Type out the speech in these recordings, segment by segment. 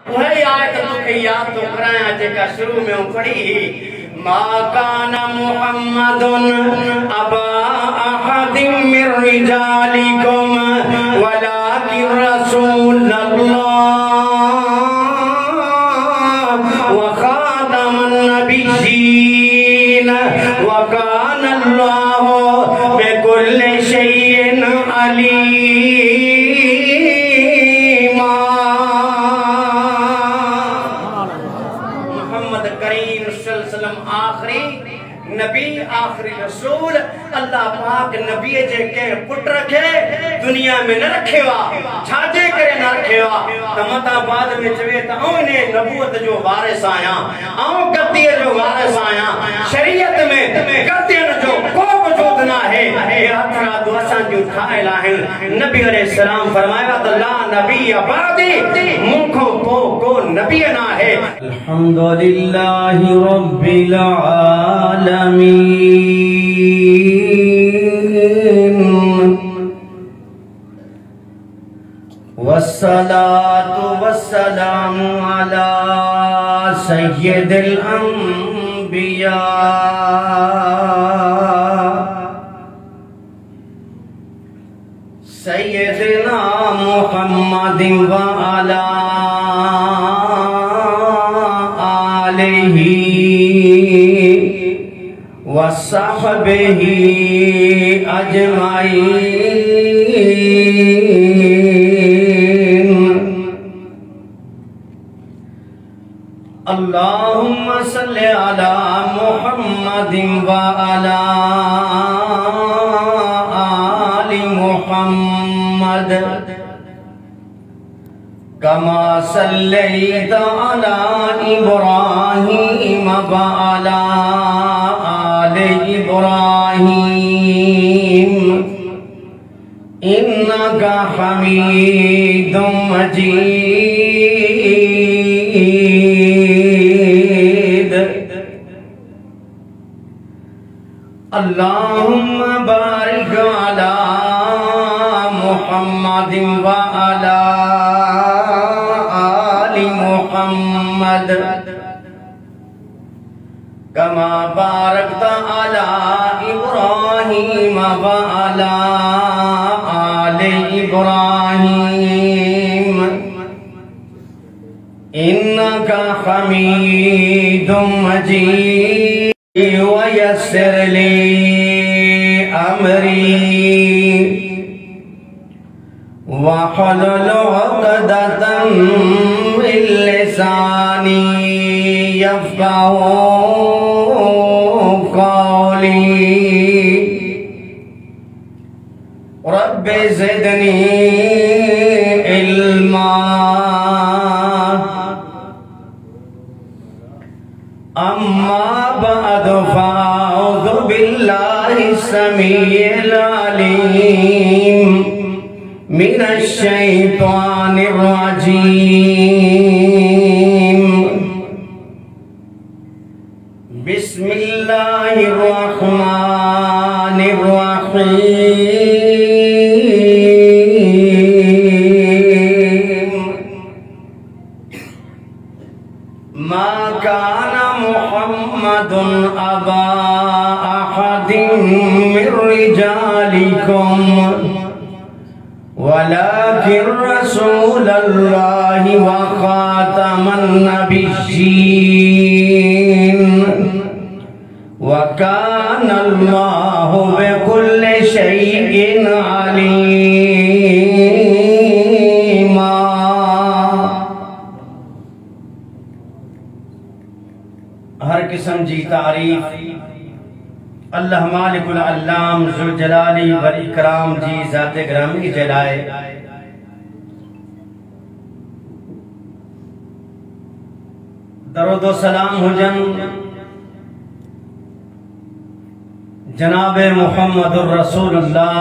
वही आयत तोखे याद तो कराया जेका शुरू में पढ़ी मा काना मुहम्मदुन अबा अहदिम मिर रिजालिकुम वलाकिन रसूलल्लाह व खातमन नबिय्यीन व काना अल्लाहु बिकुल्लि शैइन अलीम। आखिरी नबी आखिरी रसूल अल्लाह पाक नबी जे के पुट रखे दुनिया में न रखेवा छाजे करे न रखेवा त मता बाद में चवे त ओने नबूवत जो वारिस आया औ गद्दी जो वारिस आया शरीयत में गद्दी जो को वजूद ना है ये अथरा दुआसा जो ठाइल आहिन नबी अलैहि सलाम फरमाया त ला नबी अबादी मुखो को नबी ना है। अल्हम्दुलिल्लाहि रब्बिल आलमीन वस्सलातु वस्सलामु अला सय्यिदिल अंबिया सय्यिदना मुहम्मदिन व अला आलिही वसहबिही अजमाइन। अल्लाहुम्मा सल्लि अला मुहम्मदिन व अला आलि मुहम्मद कमा सल्लैता अला इब्राहीम व अला आलि इब्राहीम इन्नका हमीदुम मजीद। अल्लाहुम्मा बारिक अला मुहम्मदिन व अला आलि मुहम्मद कमा बारकता अला इब्राहीम व अला आलि इब्राहीम इन्नका हमीदुम मजीद। वयस्सिर ली अमरी वहलुल उक़दतम मिन लिसानी यफ़क़हू क़ौली। रब्बि ज़िदनी इल्मा। अम्मा बअद फ़अऊज़ु बिल्लाहि समीइल अलीम मिनश शैतानिर रजीम। बिस्मिल्लाहिर रहमानिर रहीम। मा काना मुहम्मदुन अबा अहदिम मिर रिजालिकुम वलाकिन रसूलल्लाहि व खातमन नबिय्यीन व काना अल्लाहु बिकुल्लि शैइन अलीमा। हर किस्म जी तारीफ अल्लाह मालिकुल अल्लाम ज़ुल जलाली वल इकराम जी ज़ाते ग्रामी जलाए। दरूद व सलाम हुजन जनाबे मुहम्मदुर रसूलुल्लाह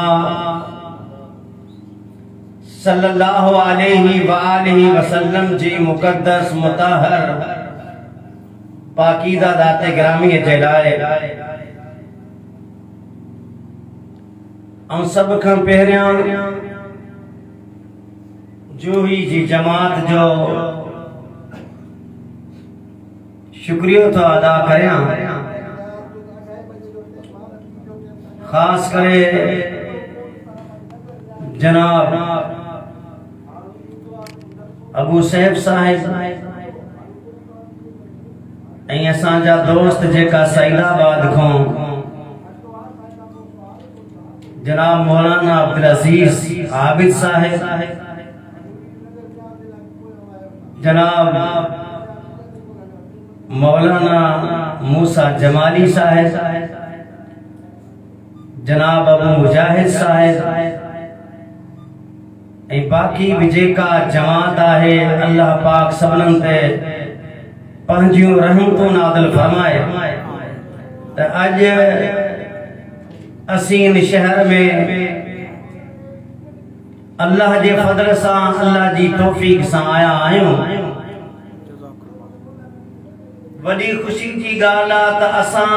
सल्लल्लाहु अलैहि व आलिहि वसल्लम जी मुकद्दस मुताहर पाकीज़ा ज़ाते ग्रामी जलाए। हम सब खां पहिरियां जूही जी जमात जो शुक्रिया तो अदा करें खास करे जनाब अबू सैफ साहिब ऐं असांजा दोस्त जेका सईदाबाद खां जनाब मौलाना अब्दुल अजीज आबिद साहिब, जनाब मौलाना मूसा जमाली साहिब, जनाब अबू मुजाहिद साहिब ऐं बाकी भी जेका जमात है अल्लाह पाक सबनन ते पंहिंजियूं रहमतूं नाज़िल फरमाए। त अज असीं इन शहर में अल्लाह जे फज़ल सां अल्लाह जी तौफीक सां आया आहियूं। वॾी ख़ुशी जी ॻाल्हि आहे त असां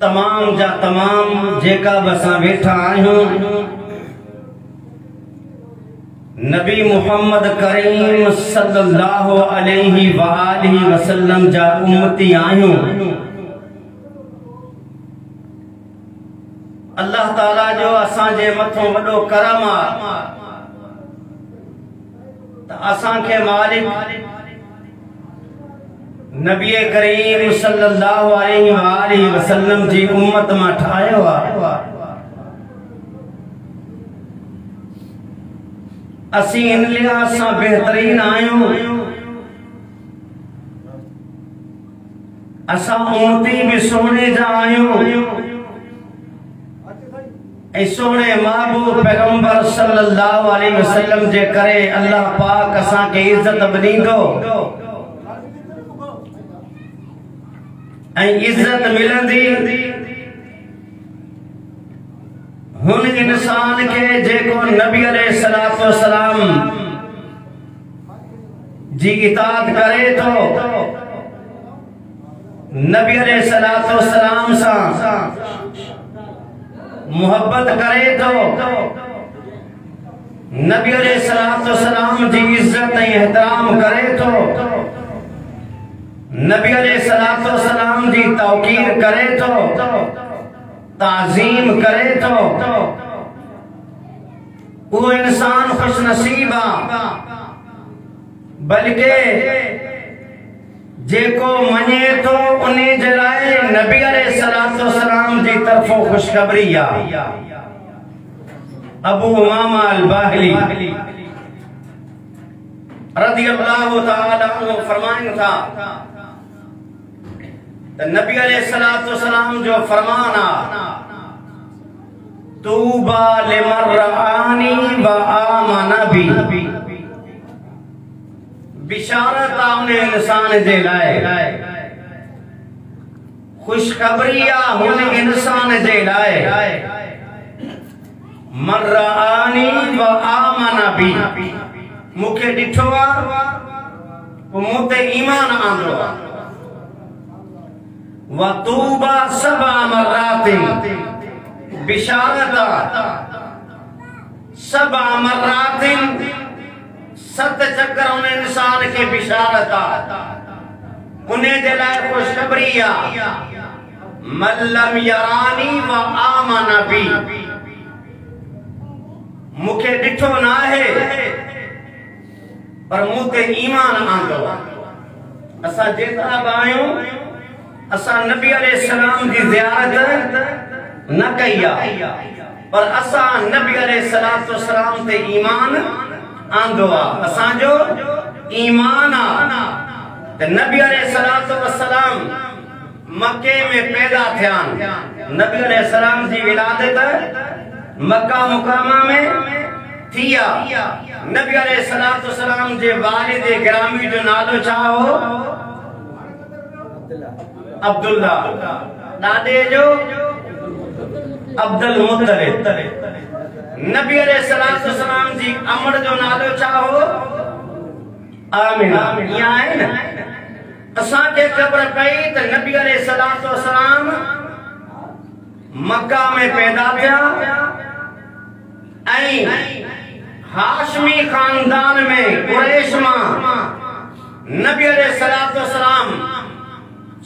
तमाम जा तमाम जेका बसा बैठा आहियूं नबी मुहम्मद करीम सल्लल्लाहु अलैहि वालिहि वसल्लम जा उम्मती आहियूं। अल्लाह ताला जो असां जे मथों वॾो करम आहे त असां खे मालिक नबी करीम सल्लल्लाहु अलैहि वसल्लम जी उम्मत मां ठाहियो आहे। असीं इन लिहाज़ सां बेहतरीन आहियूं, असां उम्मती भी सोने जा आहियूं ऐं सोने महबूब पैगंबर सल्लल्लाहु अलैहि वसल्लम जे करे अल्लाह पाक असां खे इज्जत ॾींदो ऐं इज्जत मिलंदी हुन इंसान के जेको नबी अलैहिस्सलातु वस्सलाम जी इताअत करे तो, नबी अलैहिस्सलातु वस्सलाम सां मोहब्बत करे तो, नबी अलैहिस्सलातु वस्सलाम जी इज्जत ऐं एहतराम करे तो, नबी अलैहिस्सलातु वस्सलाम जी तौकीर करे तो, ताज़ीम करे तो वो इंसान खुश नसीब आ। बल्कि जेको मने तो उन्हें जलाए नबी अलैहिस्सलातु वस्सलाम जी तरफों खुशखबरी आ। अबू उमामा अल-बाहिली रज़ियल्लाहु ताला अन्हु फरमाइन था नबी अलैहिस्सलातु वस्सलाम जो फरमान आ तूबा लिमन रआनी व आमन बी, बिशारत आ उन इंसान जे लाए, खुशखबरी आ उन इंसान जे लाए मन रआनी व आमन बी, मुखे ॾिठो आ मूं ते ईमान आंदो आ। वतूबा सबा मर्रातिन, बिशारत सबा मर्रातिन, 7 चक्कर उन इंसान के बिशारत उन्हें जे लाए खुशखबरी आ मल्लम यरानी व आमन बी, मुखे ॾिठो ना है पर मूं ते ईमान आंदो। असां जेतिरा बि आहियूं असां नबी अलैहिस्सलाम जी ज़ियारत न कई आ पर असां नबी अलैहिस्सलातु वस्सलाम ते ईमान आंदो आ। असां जो ईमान आ त नबी अलैहिस्सलातु वस्सलाम मक्के में पैदा थियान। नबी अलैहिस्सलाम जी विलादत मक्का मुकरमा में थिया। नबी अलैहिस्सलातु वस्सलाम जे वालिद गिरामी जो नालो छा हो? अब्दुल्ला। दादे जो अब्दुल मुत्तलिब। नबी अलैहिस्सलातु वस्सलाम जी अमर जो नालो छा हो? आमिना। यहाँ है न असां के खबर पई त नबी अलैहिस्सलातु वस्सलाम मक्का में पैदा थिया ऐं हाशमी खानदान में कुरैश मां नबी अलैहिस्सलाम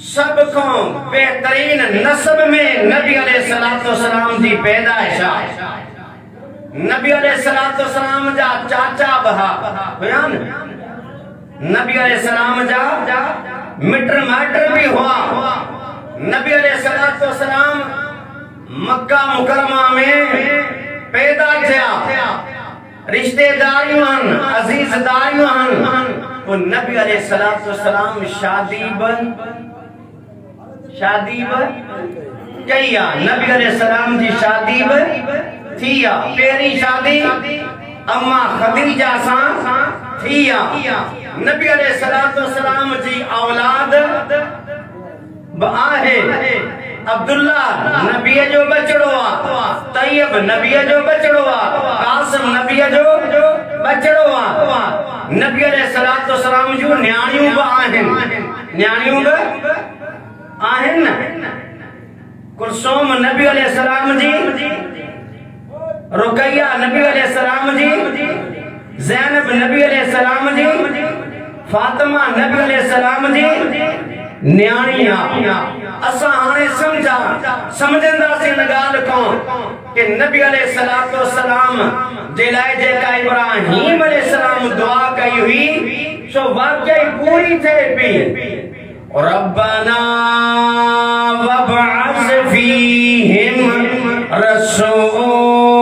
सबको बेहतरीन नस्ब में नबी अलैहिस्सलाम जी पैदाइश है। नबी अलैहिस्सलाम जा चाचा बहा हुआ न, नबी अलैहिस्सलाम जा मिटर माटर भी हुआ। नबी अलैहिस्सलाम मक्का मुकरमा में पैदा थिया, रिश्तेदारियों अजीजदारियों तो नबी अलैहिस्सलाम शादी कई नबी अलैहिस्सलाम जी शादी थिया। पहली शादी अम्मा खदीजा सा थिया। नबी अलैहिस्सलाम जी औलाद आहे अब्दुल्ला नबी जो बचड़ो आ, तैयब नबी जो बचड़ो आ, कासिम नबी जो बचड़ो आ। नबी अलैहिस्सलाम जो न्याणियों बि आहिनि, न्याणियों बि आहिनि। कुलसूम नबी अलैहिस्सलाम जी, रुकैया नबी अलैहिस्सलाम जी, ज़ैनब नबी अलैहिस्सलाम जी, फातिमा नबी अलैहिस्सलाम जी न्याणी आ। असा हाणे समझंदासीं इन ॻाल्हि खां कि नबी अलैहिस्सलाम जे लाइ जेका इब्राहीम अलैहिस्सलाम दुआ कई हुई सो वाकई पूरी थिए पई। रब्बना वबअस फीहिम रसूला।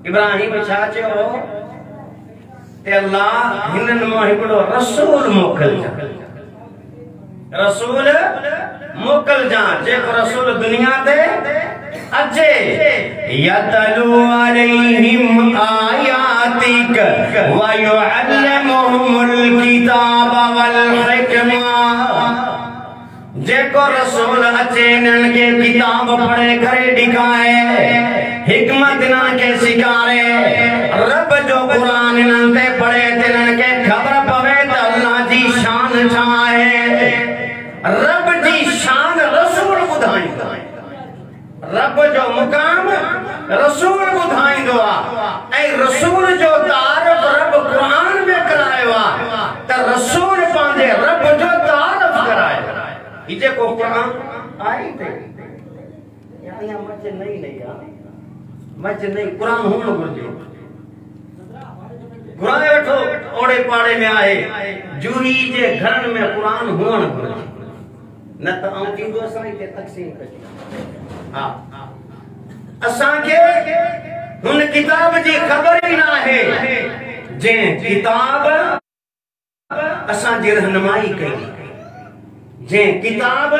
इब्राहीम छा चयो ते अल्लाह हिनन मां हिकड़ो रसूल मोकल जा, रसूल मोकल जा जेको रसूल दुनिया ते अचे। यतलू अलैहिम आयातिक व युअल्लिमुहुमुल किताब वल हिकमा। जेको रसूल अचे इन्हनि के किताब पढ़े करे दिखाए, हिकमत इन्हनि के सिखारे, रब जो कुरान इन्हनि ते पढ़े ते इन्हनि के खबर पवे त अल्लाह जी शान छा आहे। रब जी शान रसूल ॿुधाईंदो, रब जो मुकाम रसूल ॿुधाईंदो आहे ऐं रसूल जो तारीफ़ रब कुरान में करायो आहे त रसूल पंहिंजे रब जो तारीफ़ करायो। ही जेको कुरान आई थे या मच नहीं मच नहीं कुरान हुअणु घुरिजे। घुराए वठो ओड़े पाड़े में आहे जूही जे घरनि में कुरान हुअणु घुरिजे, न त आऊं थींदो असां हिते तक़सीम कजे। हा असांखे हुन किताब जी ख़बर ई न आहे जंहिं किताब असांजी रहनुमाई कई, जंहिं किताब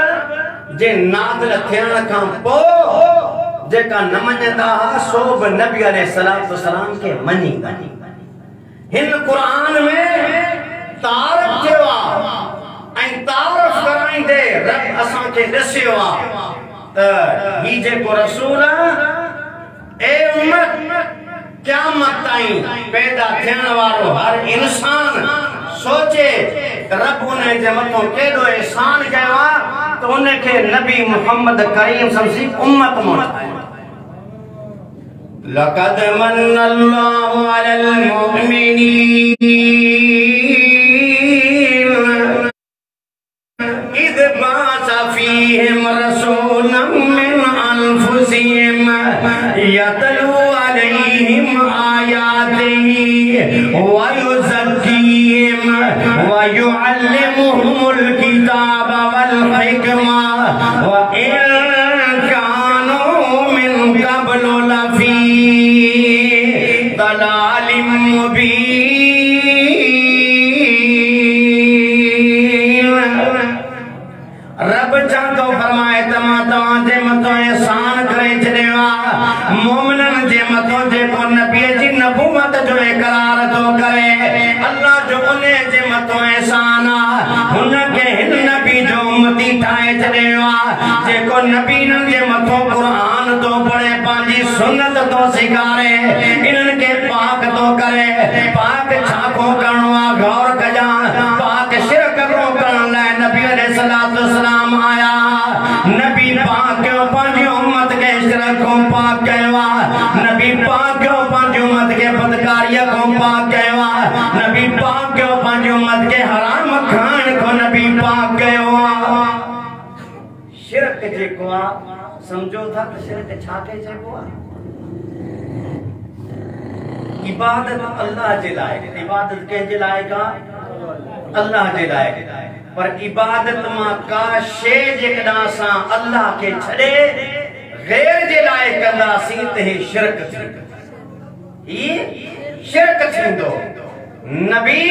जे नाज़िल थियण खां पोइ जेका न मञंदा हुआ सो बि नबी अलैहिस्सलाम के मञींदा। हिन कुरान में तारीफ़ थियो आहे ऐं तारीफ़ कराईंदे रब असांखे ॾसियो आहे त ही जेको रसूल ए उम्मत क़यामत ताईं पैदा थियण वारो हर इंसान सोचे रब उन जे मथों केॾो एहसान कयो आहे त उनखे नबी मुहम्मद करीम सल्लल्लाहु अलैहि उम्मत मों लक़द मन्नल्लाहु अलल मुमिनीन इज़ बअस फ़ीहिम रसूलन मिन अनफुसिहिम यतलू अलैहिम आयातिही व युज़क्कीहिम व युअल्लिमुहुमुल किताब वल हिकमा व इन कानू मिन क़ब्लु लफ़ी दलालिम मुबीन। रब चाहतो फरमाए तमा तव्हांजे मथों एहसान करे छॾियो आहे मोमिननि जे मथों जेको नबीअ जी नबूवत जो इकरार थो करे। अल्लाह जो उन जे मथों एहसान आहे हुनखे हिन नबी जो उम्मती ठाहे छॾियो आहे जेको नबीअनि जे मथों क़ुरान थो पढ़े, पंहिंजी सुन्नत थो सिखारे, इन्हनि खे पाक थो करे। पाक छा को करणो आहे गौर कजां, पाक शिरक को करण लाइ नबी अलैहिस्सलाम आया। नबी पाक पंहिंजी उम्मत खे शिरक को पाक कयो आहे, नबी पाक समझो था तो शिरक छाके चइबो आहे। इबादत अल्लाह जे लाइ, इबादत कंहिंजे लाइ का अल्लाह जे लाइ, पर इबादत मां का शे जेकॾहिं असां अल्लाह खे छॾे गैर जे लाइ कंदासीं त हे शिरक थींदो। ही शिरक थींदो। नबी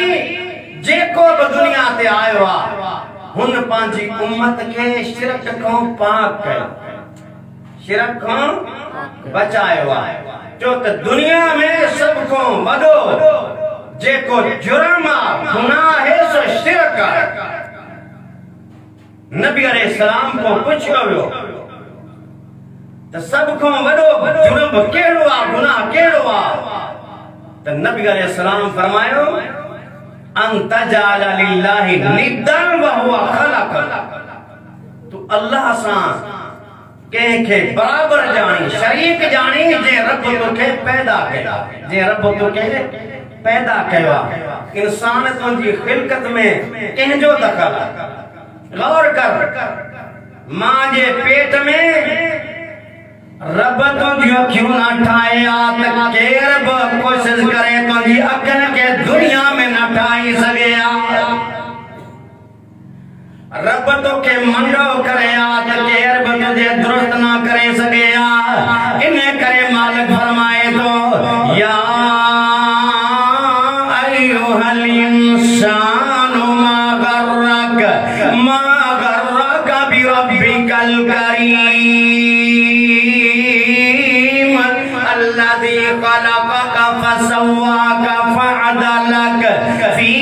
जेको बि दुनिया ते आयो आहे हुन पंहिंजी उम्मत खे शिरक खां पाक कयो, शिरक खां बचायो आहे। जो त दुनिया में सब को वॾो जेको जुर्म आहे, गुनाह है, सो शिरक आहे। नबी अलैहिस्सलाम को पुछियो वियो त सब को वॾो जुर्म कहिड़ो आहे, गुनाह कहिड़ो आहे? त नबी अलैहिस्सलाम फरमायो अन तजाल लिल्लाहि निद्दन व हुवा खलक, तू अल्लाह सां कंहिंखे बराबर जानी, शरीक जानी जे रब तोखे पैदा कयो, जे रब तोखे पैदा कयो। इंसान तुंहिंजी खिलकत में कंहिंजो दखल आहे? गौर कर, मां जे पेट में रब तुंहिंजी अखियूं न ठाहे आ त केर बि कोशिश करे तुंहिंजी अखियुनि खे दुनिया में न ठाहे सघे आ। रब तोखे मंडो करे आ त केर बि तुझे दुरुस्त न करे सघे आ। इन करे मालिक फरमाए तो या अय्युहल इंसानु मा गर्रक बिरब्बिकल करीम अल्लज़ी खलक़क फसव्वाक फअदलक फी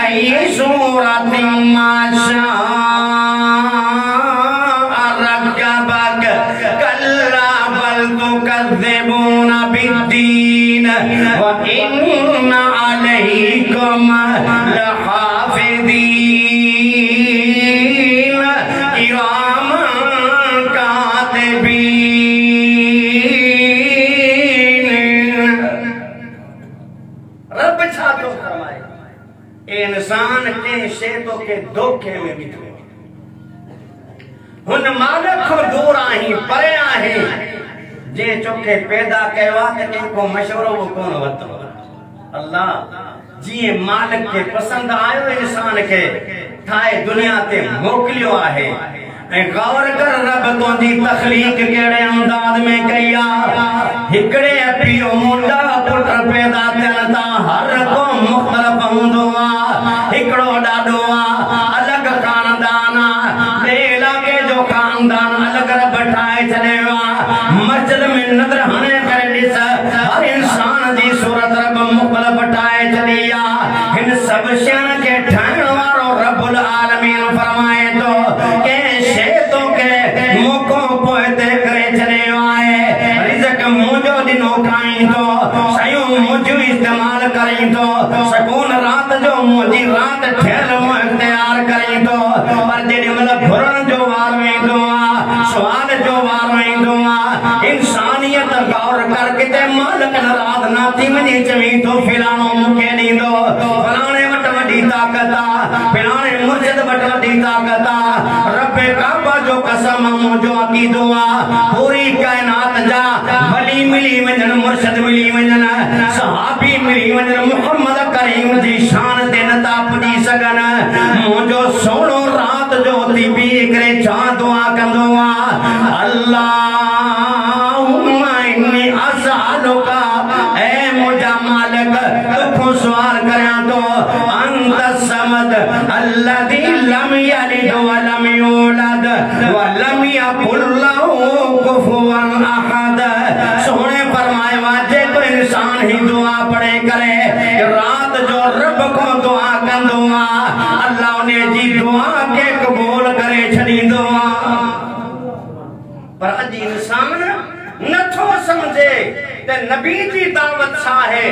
अय्यि सूरतिन मा शाअ रक्कबक कल्ला बल तुकज़्ज़िबून बिद्दीन व इन्न अलैकुम लहाफ़िज़ीन किरामन कातिबीन। रब छा तो फरमाए, इंसान के शे तो के धोखे में बिठो हुन मालिक को दूर आही परे आहे जे चोखे पैदा कयो आहे त को मशवरो वो कोन वतो। अल्लाह जी मालिक के पसंद आयो इंसान के ठाए दुनिया ते मोकलियो आहे। ऐं गौर कर रब तुंहिंजी तखलीक कहिड़े अंदाज में कई आहे। हिकिड़े पीउ मुंडा पुट पैदा थियनि था, हर को मुख़्तलिफ़ हूंदो आहे। हिकिड़ो ॾाढो आहे अलॻि ख़ानदान आहे, ॿिए इलाइक़े जो ख़ानदान अलॻि रब ठाहे छॾियो आहे। मस्जिद में नज़र हणे करे ॾिस, हर इंसान जी सूरत रब मुख़्तलिफ़ ठाहे छॾी आहे। हिन सभु शयुनि खे ठाहिण वारो रब्बुल आलमीन फरमाए थो कंहिं शे तो के मौक़ो पोइ ते करे छॾियो आहे। रिज़्क़ मुंहिंजो ॾिनो खाईंदो, शयूं मुंहिंजूं इस्तेमाल करींदो, सुकून रात जो मुंहिंजी रात ठहियल मुंहुं इख्तियार करींदो। पर जेॾी महिल घुरण जो वार वेंदो आहे, सुवाल जो वार वेंदो आहे, इंसानियत गौर कर किथे मालिक नाराज़ न थी वञे चवी थो फिलाणो मूंखे ॾींदो, फलाणे वटि वॾी ताक़त आहे, फिलाणे मुर्शिद वटि वॾी ताक़त आहे। रब काबा जो कसम मुंहिंजो अक़ीदो आहे पूरी काइनात जा वली मिली वञनि, मुर्शिद मिली वञनि, सहाबी मिली वञनि, मुहम्मद करीम जी शान ते नथा पुॼी सघनि। मुंहिंजो सोनो रात जो थी बीह करे छा दुआ कंदो आहे, अल्लाहुम्मा इन्नी असअलुका, ऐ मुंहिंजा मालिक तोखां सुवाल करियां थो, अंत समद अल्लज़ी लम यलिद व लम यूलद व लम यकुल लहू कुफुवन अहद। सोने फरमायो आहे जेको इंसान ही दुआ पढ़े करे रात जो रब को दुआ कंदो आहे, अल्लाह उन जी दुआ खे क़बूल करे छॾींदो आहे। पर अॼु इंसान नथो समझे त नबी जी दावत छा है,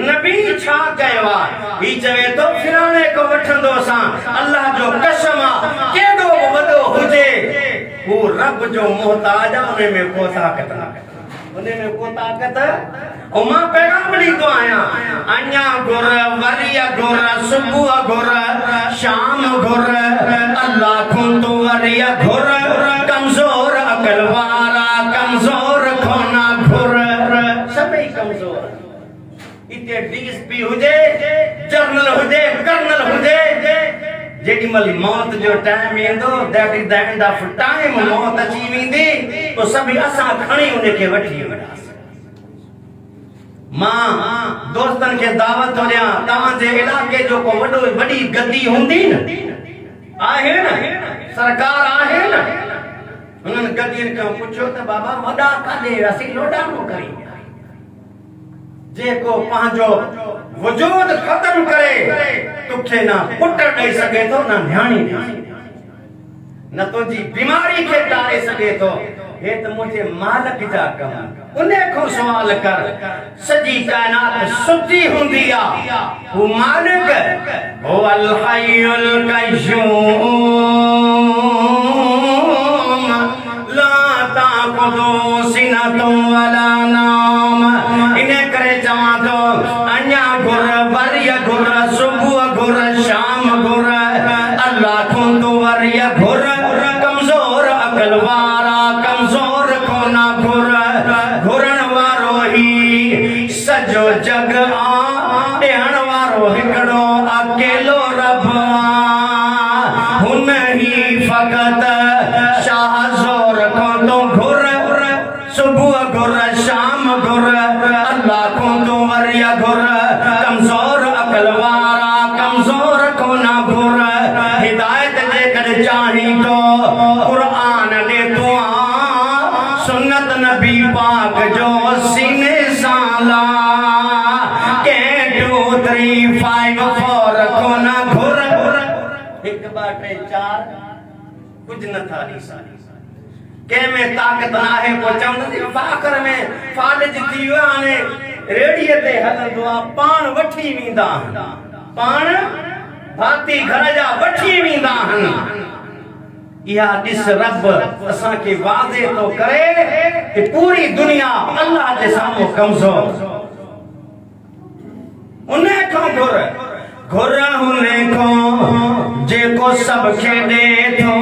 नबी छा कयो आहे। ही चवे तो फिराणे को वठंदो सां अल्लाह जो कसम आहे केॾो बि वॾो हुजे वो रब जो मोहताज आहे, उन में को ताक़त न, उन में को ताक़त। और मां पैगाम ॾींदो आहियां, अञा घुर, वरीअ घुर, सुबुह घुर, शाम घुर, अल्लाह खां तूं वरीअ घुर, कमज़ोर अक़ल वारा इते डीएसपी हुजे, जनरल हुजे, कर्नल हुजे, जेडीमल मौत जो टाइम ईंदो, that is the end of time, मौत अची वेंदी तो सभी असां खणी उनखे वठी वेंदासीं। मां दोस्तन के दावत हो रहा, तव्हां जे इलाके जो को वडी गद्दी हुंदी न, आहे न, सरकार आहे न, उन्हनि गद्दियुनि खां पुछो त बाबा वॾा काॾे असीं लोॾा न करी, जेको पंहिंजो वजूद खत्म करे तुखे ना पुट ॾेई सघे थो, ना न्याणी न तुंहिंजी बीमारी खे टारे सघे थो, हे त मुंहिंजे मालिक जा कम। उन खां सवाल कर, सॼी काइनात सुठी हूंदी आ, हू मालिक हो अल हय्युल कय्यूम ला ताखुदु सिनतुम वला नौम। इन करे चवां थो अञा घुर, वरिय घुर, सुबुह घुर, शाम घुर, अल्लाह खुंद वरिय घुर, कमजोर अकल वारा कमजोर को ना घुर, घुरण वारो ही सजो जग आ, ॾियण वारो हिकिड़ो अकेलो रब आ, हुन ही फ़क़त शाह ज़ोर को तो घुर, सुबुह घुर, शाम घुर, अल्लाह को तो वरिय घुर, कमजोर अकल वारा कमजोर को ना घुर, हिदायत जेकर चाही तो कुरान दे तू आ, सुन्नत नबी पाक जो सीने साला, के 2 3 5 4 को ना घुर, 1 2 3 4 कुछ न था ॾिसानी, के में ताकत ना है को चवंदी फाखर में फालज थी वियो, हाणे रेड़ीअ ते हलंदो आ, पाण वठी वेंदा, पाण भाती घर जा वठी वेंदा आहिनि। इहा ॾिस रब असां खे वाज़े तो करे कि पूरी दुनिया अल्लाह जे साम्हूं कमज़ोर, उन खां घुर, घुर हुन खां जेको सब खे ॾे थो,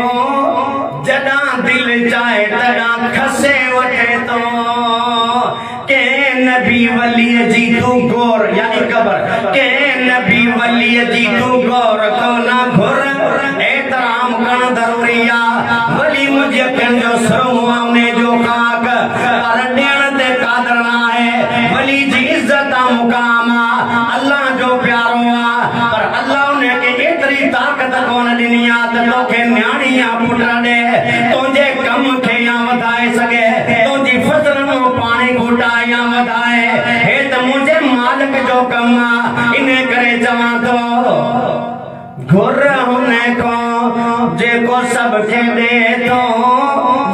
जॾां दिल चाहे तॾां खसे वठे थो, के नबी वली जी तू गौर यानी कबर, के नबी वली जी तू गौर को ना घुर, एतराम करण ज़रूरी आ, वली मुझे कंजो सरुआ उने जो खाक, पर ॾियण ते क़ादिर ना है, वली जी इज्जत आ मुकाम आ, अल्लाह जो प्यारो आ, पर अल्लाह ने के एतरी ताकत कोन ॾिनी आ त तोखे न्याणी या पुट ॾे, तुंहिंजे कम खे या वधाए सघे, तुंहिंजी फसल में पानी घुटा या वधाए, हे त मुंहिंजे मालिक जो कम आ। इन करे चवां थो घुर हुन खां जेको सब खे ॾे थो,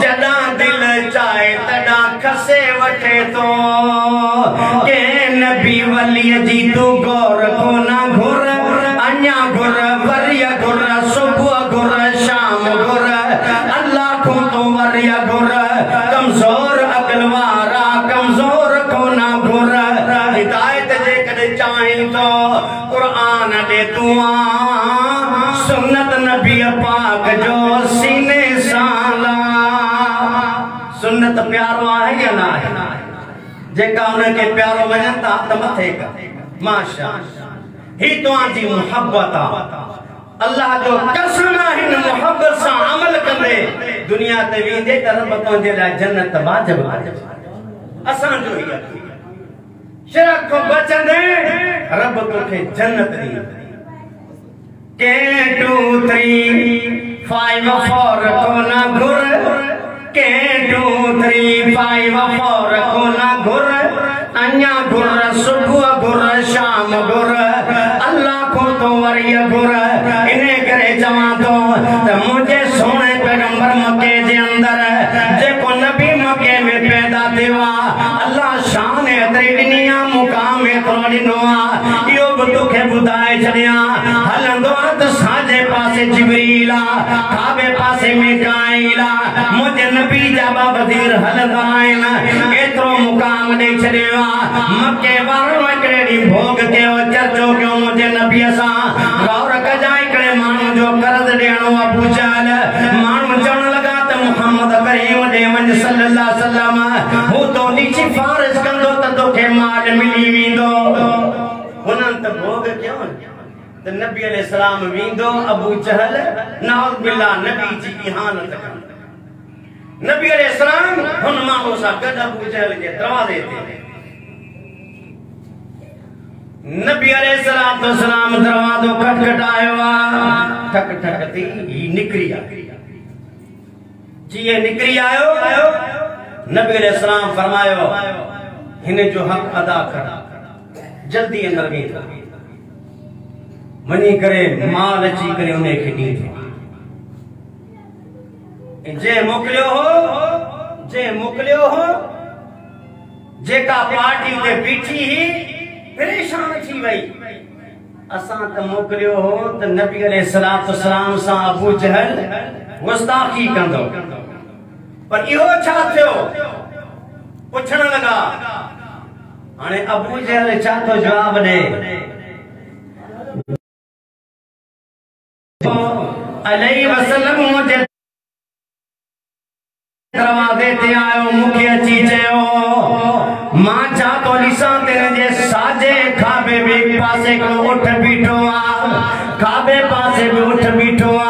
जॾां दिल चाहे तॾां खसे वठे थो, के नबी वलीअ जी तू गौर को ना घुर, अञा घुर, वरिय घुर, सुबुह घुर, शाम घुर, अल्लाह को तो वरिय घुर, कमजोर अकल वारा कमजोर को ना घुर, हिदायत जेकर चाहीं तो कुरान दे तू आ, सुन्नत नबी पाक जो सीने साला। सुन्नत प्यारो आहे या ना आहे, जेका उनके प्यारो वजन ता त मथे का माशाअल्लाह, ही तुंहिंजी मोहब्बत आ, अल्लाह जो कसम आहे, मोहब्बत सां अमल कंदे दुनिया ते वेंदे त रब तुंहिंजे लाइ जन्नत वाजिब करे, असां जो ही शिरक को बचंदे रब तोखे जन्नत ॾींदे। के 2 3 5 4 को ना घुर, के 2 3 5 4 को ना घुर, अञा घुर, सुबुह घुर, शाम घुर, अल्लाह को तो वरिय घुर। इन करे चवां थो त मुंहिंजे सोने पैगंबर मके जे अंदर जेको नबी मके में पैदा थियो आ, अल्लाह शान एतिरी ॾिनी आ, मुकाम एतिरो ॾिनो आ, इहो बि तोखे ॿुधाए छॾियां। हलंदो आ त साॼे पासे जिब्रील आ, खाॿे पासे मीकाईल आ, मुंहिंजे नबी जा ॿ वज़ीर हलंदा आहिनि, एतिरो मुकाम ॾेई छॾियो आ। मके वारनि हिकिड़े ॾींहुं भोग कयो, चर्चो कयो मुंहिंजे नबीअ सां, गौर कजां हिकिड़े माण्हू जो कर्ज़ ॾियणो अबू जहल, माण्हू चवण लॻा त मुहम्मद करीम ॾे वञ सल्लल्लाहु अलैहि वसल्लम, हू तोजी सिफारिश कंदो त तोखे माल मिली वेंदो। त भोग क्यों त नबी अलैहिस्सलाम वींदो अबू जहल नाउज़ बिल्लाह नबी जी इहानत कर नबी अलैहिस्सलाम हुन माण्हू सां गॾु अबू जहल जे दरवाज़े ते नबी अलैहिस्सलाम दरवाज़ो खटखटायो ठक ठक थी निकरी आयो जी निकरी आयो नबी अलैहिस्सलाम फरमायो हिन जो हक अदा कर जल्दी अंदर में वनी करे माल अची करे उन्हें खे दी जे मोकलियो हो जेका पार्टी उते बीठी ही परेशान थी वई असा त मोकलियो हो त नबी अलैहिस्सलाम सां अबू जहल गुस्ताखी कंदो पर इहो छा थियो पुछण लगा हाणे अबू जहल छा तो जवाब दे अलैहि वसल्लम मुझे दरवाजे ते आयो मुखे अची चयो मां छा तो ॾिसां तेरे जे साजे खाबे बि पासे को उठ बीठो आ खाबे पासे बि उठ बीठो आ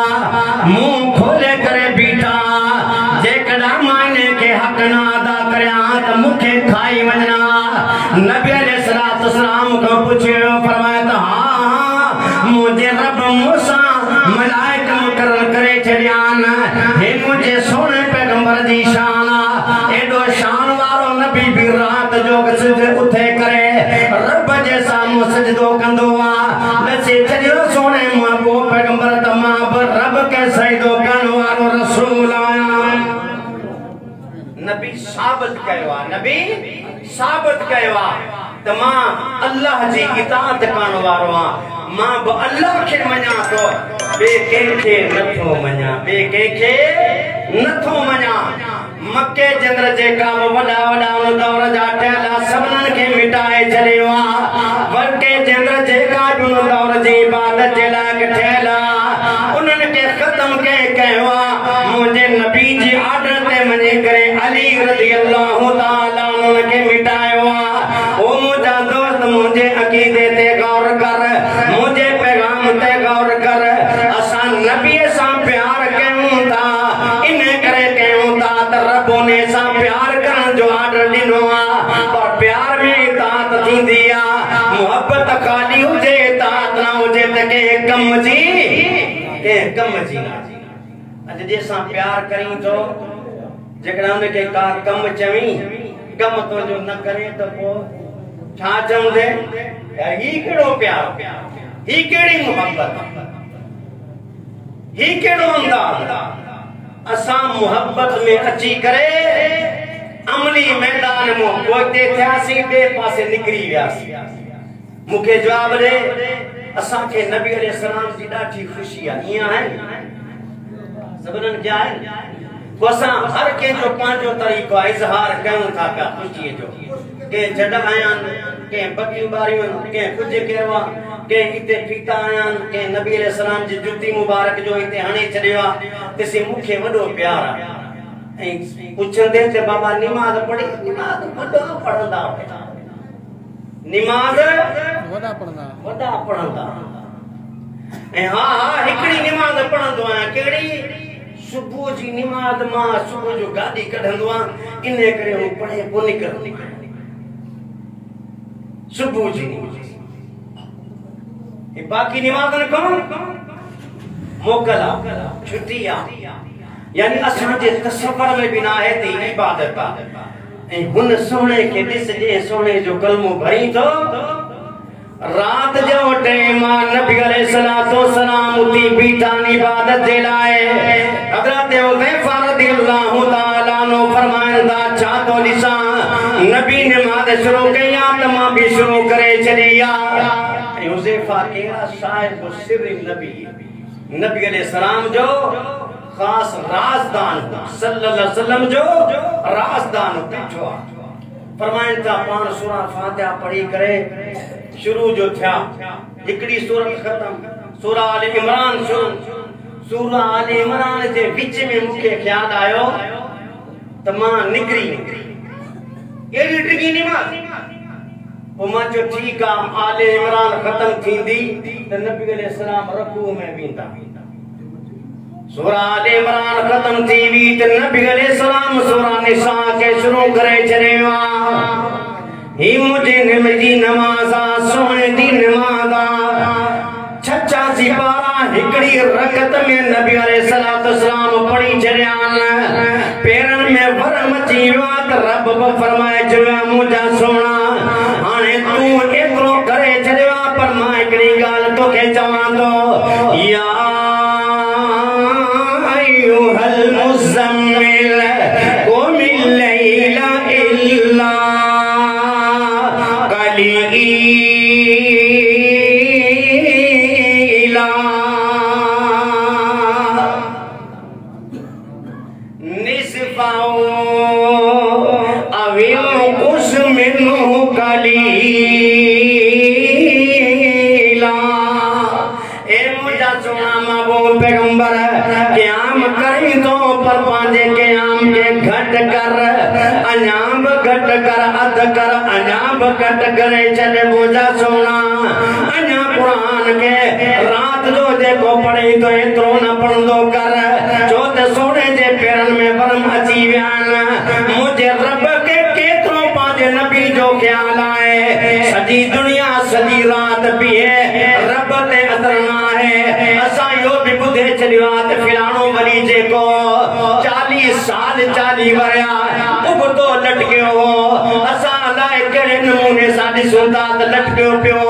मुंह खोले करे बीठा जेकॾहिं मां इने के हक न अदा करियां त मुखे खाई वञणा नबी अलैहिस्सलाम को पुछियो फरमाया त हां मुझे रब मूसा मलाइक मुकर्रर करे छड़ियान हे मुझे सोने पैगंबर जी शान एडो शान वारो नबी भी रात जो सजदे उठे करे रब जे सामने सजदो कंदो आ नसे छड़ियो सोने महबूब पैगंबर तमाम रब के सजदो करण वारो रसूल आया नबी साबित कयो आ त मां अल्लाह जी इताअत करण वारो आ मां ब अल्लाह के मञा तो बे के नथो मञा मक्के जंदर जेका वडा उन दौर जा ठहला सबनन के मिटाए छड़ियो आ मक्के जंदर जेका उन दौर जी इबादत जे लायक ठहला उनन के खत्म के कयो आ मुझे नबी जी आर्डर ते मने करे अली रज़ी अल्लाह ताला उन के मिटायो आ ओ मुझा दोस्त मुझे अकीदे ते गौर कर मुझे पैगाम ते गौर कर असा नबी सा प्यार कयूं ता इन करे कयूं ता त रब ने सा प्यार करण जो आर्डर दिनो आ और प्यार में इताअत थींदी आ मोहब्बत खाली हुजे इताअत ना हुजे त के कम जी अज जे सा प्यार करी तो जेकड़ा उन के का कम चवी कम तो जो न करे तो को छा चंदे ही केड़ो प्यार ही केड़ी मोहब्बत ही केड़ो अंदाज असा मोहब्बत में अची करे अमली मैदान में पोते थियासी बे पासे निकरी वियासी मुखे जवाब दे असा के नबी अलैहिस्सलाम जी ॾाढी खुशी आ इया है सबनन क्या है को असा हर के जो पांचो तरीको इजहार कयूं था का खुशी जो के जड आयान के बकी बारियों के कुछ केवा के इते फीता आयान के नबी अलैहिस्सलाम जी जुती मुबारक जो इते हणे छड़ियो तिसे मुखे वडो प्यार आ ए पुछंदे ते बाबा नमाज पढ़ी नमाज वडो पढ़ंदा नमाज वडा पढ़ंदा ए हां हिकड़ी नमाज पढ़ंदो आ केड़ी सुबह जी नमाज मां सुबह जो गाड़ी कढंदो आ इने करे हूं पढ़े पो निकल सुबह जी ए बाकी नमाज न कौन मोकला छुट्टियां यानी असा जे तसव्वुर में बिना है ते इबादत ए हुन सोने के दिस जे सोने जो कलमो भरी तो रात जो टाइम नबी अलैहिस्सलातो सलाम उती बीठा इबादत जे लाए हजरत हुज़ैफा रज़ियल्लाहु ताला नो फरमाइंदा छा तो ॾिसां नबी नमाज़ शुरू कया त मां भी शुरू करे छॾिया हुज़ैफा केड़ा साहिब सिर नबी अलैहिस्सलाम जो खास राज़दान सल्लल्लाहु अलैहि वसल्लम जो राज़दान बैठो फरमाइन था पान सूरा फातिहा पढ़ी करे शुरू जो था एकड़ी सूरत खत्म सूरा आल इमरान शुरू सूरा आल इमरान जे बीच में मुखे ख्याल आयो त मां निकरी एडी टिकी नमाज उमा जो ठीक आ आले इमरान खत्म थींदी त नबी अलैहि सलाम रकू में बींदा सूरा आले इमरान खत्म थी वी त नबी अलैहि सलाम सूरा निसा के शुरू करे छरेवा ही मुझे नमाजी नमाजा सोने दी नमाजा छच्चा सिपारा हिकड़ी रकत में नबी अलैहि सलातो सलाम पढ़ी छरियान पेरन में वरम जीवात रब फरमाए जवा मुझा सोना हाने तू एकरो करे छरिया पर मां एकड़ी गाल तो के चवा दो या अय्युहल मुज़म्मिल कुमिल लैला इल्ला पैगंबर क्याम करी तो पर पांजे क्याम के घट कर अनाब घट कर अध कर अनाब घट करे चले मुझा सोना अना कुरान के रात जो देखो पढ़ी तो एतरो न पढ़दो कर जो ते सोने जे पेरन में बरम अची व्यान मुझे रब के केतरो पांजे नबी जो ख्याल आए सजी दुनिया सजी रात पिए रब ते असरना है असा यो भी बुधे चलिवात फिलानो वली जे को 40 साल 40 वरया उबतो लटके हो असा लाए केड़े नमूने साडी सुल्तान लटके पियो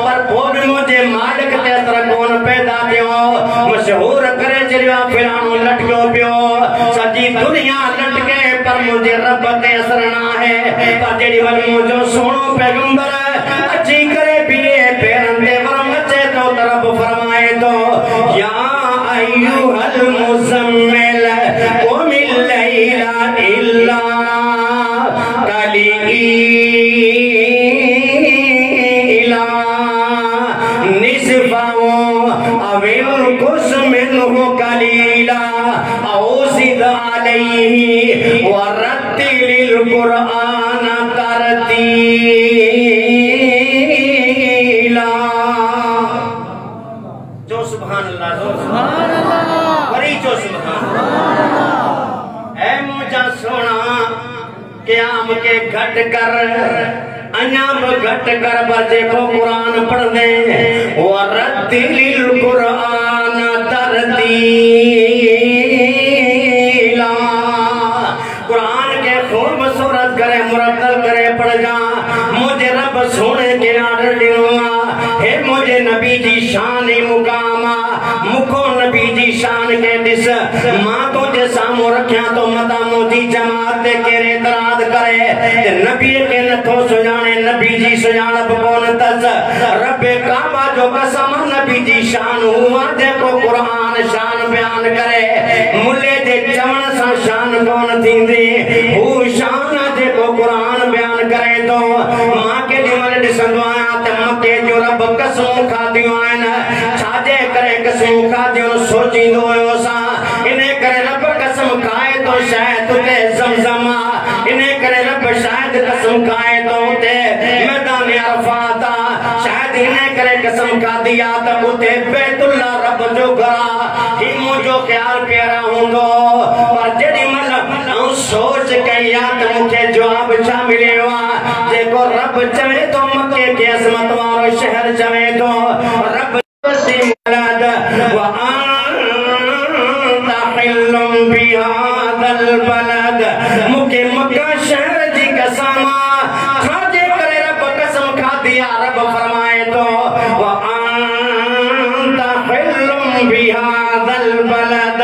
पर भोग मुझे मालिक ते असर कोन पैदा थियो मशहूर करे चलिवा फिलानो लटके पियो सजी दुनिया लटके पर मुझे रब ते असर ना है पर जेडी वल मुझो सोनो पैगंबर अच्छी करे पिए पेरन दे वरम अचे तो तरफ फरमाए तो या अय्युहल मुज़म्मिल कुमिल लैला इल्ला कलीला निस्फहु अव इंकुस मिन्हु कलीला औ ज़िद अलैहि वरत्तिलिल कुरआन तरतीला। जो सुभान अल्लाह जो सुभान अल्लाह बड़ी जो सुभान अल्लाह ऐ मुझा सोना क़याम के घट कर अनाब घट कर बजे को कुरान पढ़ दे वरत्तिलिल कुरआन तरतीला। कुरान के खूब सूरत करे मुरत्तल करे पढ़ जा मुझे रब सोने के आर्डर दिनवा हे मुझे नबी जी शान मुकामा मुखो नबी जी शान के दिस मां तो जे सामो रखया तो मदा मोदी जमात केरे तराद करे नबी के नथो सुजाने नबी जी सुजान कोन तस रब्बे काबा जो कसम नबी जी शान हुआ देखो कुरान शान बयान करे मुल्ले जे चवण सा शान कोन थींदी हु शान देखो कुरान बयान करे तो मां के दिमल दिसंदो आया त मके जो रब कसम खादियो आइन छाजे करे कसम खादियो सोचींदो हो सा इने करे रब कसम खाए तो शायद ते जमजमा इने करे रब शायद कसम खाए तो ते मैदान अरफात शायद इने करे कसम खा दिया त उते बैतुल्ला रब जो घरा ही मुझो ख्याल प्यारा हुंदो पर जेडी मल सोच के याद मुझे जवाब छा मिलेवा देखो रब चवे तो मक्के के अजमत वालो शहर चवे तो रब से मुराद व अंता हिल्लुम बिहादल बलद मुके मक्का शहर जी कसमा खाजे करे रब कसम खा दिया रब फरमाए तो व अंता हिल्लुम बिहादल बलद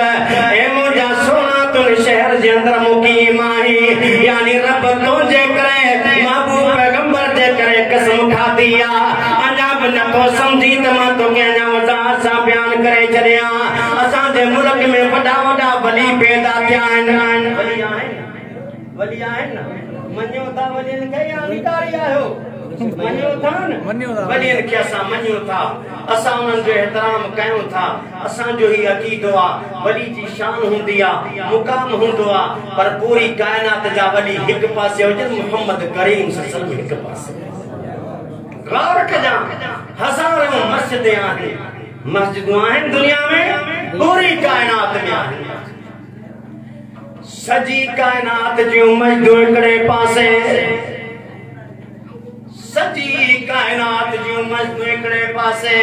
ए मुझा सोना तुन शहर जे अंदर मुकीम आई यानी रब तो जे करे महबूब पैगंबर जे करे कसम खा दिया अजब न तो समझी त मां तो के ना वजात सा बयान करे चलिया असा दे मुल्क में बड़ा बड़ा वली पैदा थिया आहिन वली आहिन मन्यो था वलिन के या निकारी आयो मन्यो था न वलिन के असा मन्यो था असा उन जो एहतराम कयो था असा जो ही अकीदो आ वली जी शान हुंदी आ मुकाम हुंदो आ पर पूरी कायनात जा वली एक पासे हो मोहम्मद करीम सल्लल्लाहु अलैहि वसल्लम एक पासे गौर कजा हजारों मस्जिदें आहिनि मस्जिदूं आहिनि दुनिया में पूरी कायनात में आहिनि सजी कायनात जूं मस्जिदूं हिकिड़े पासे सजी कायनात जूं मस्जिदूं हिकिड़े पासे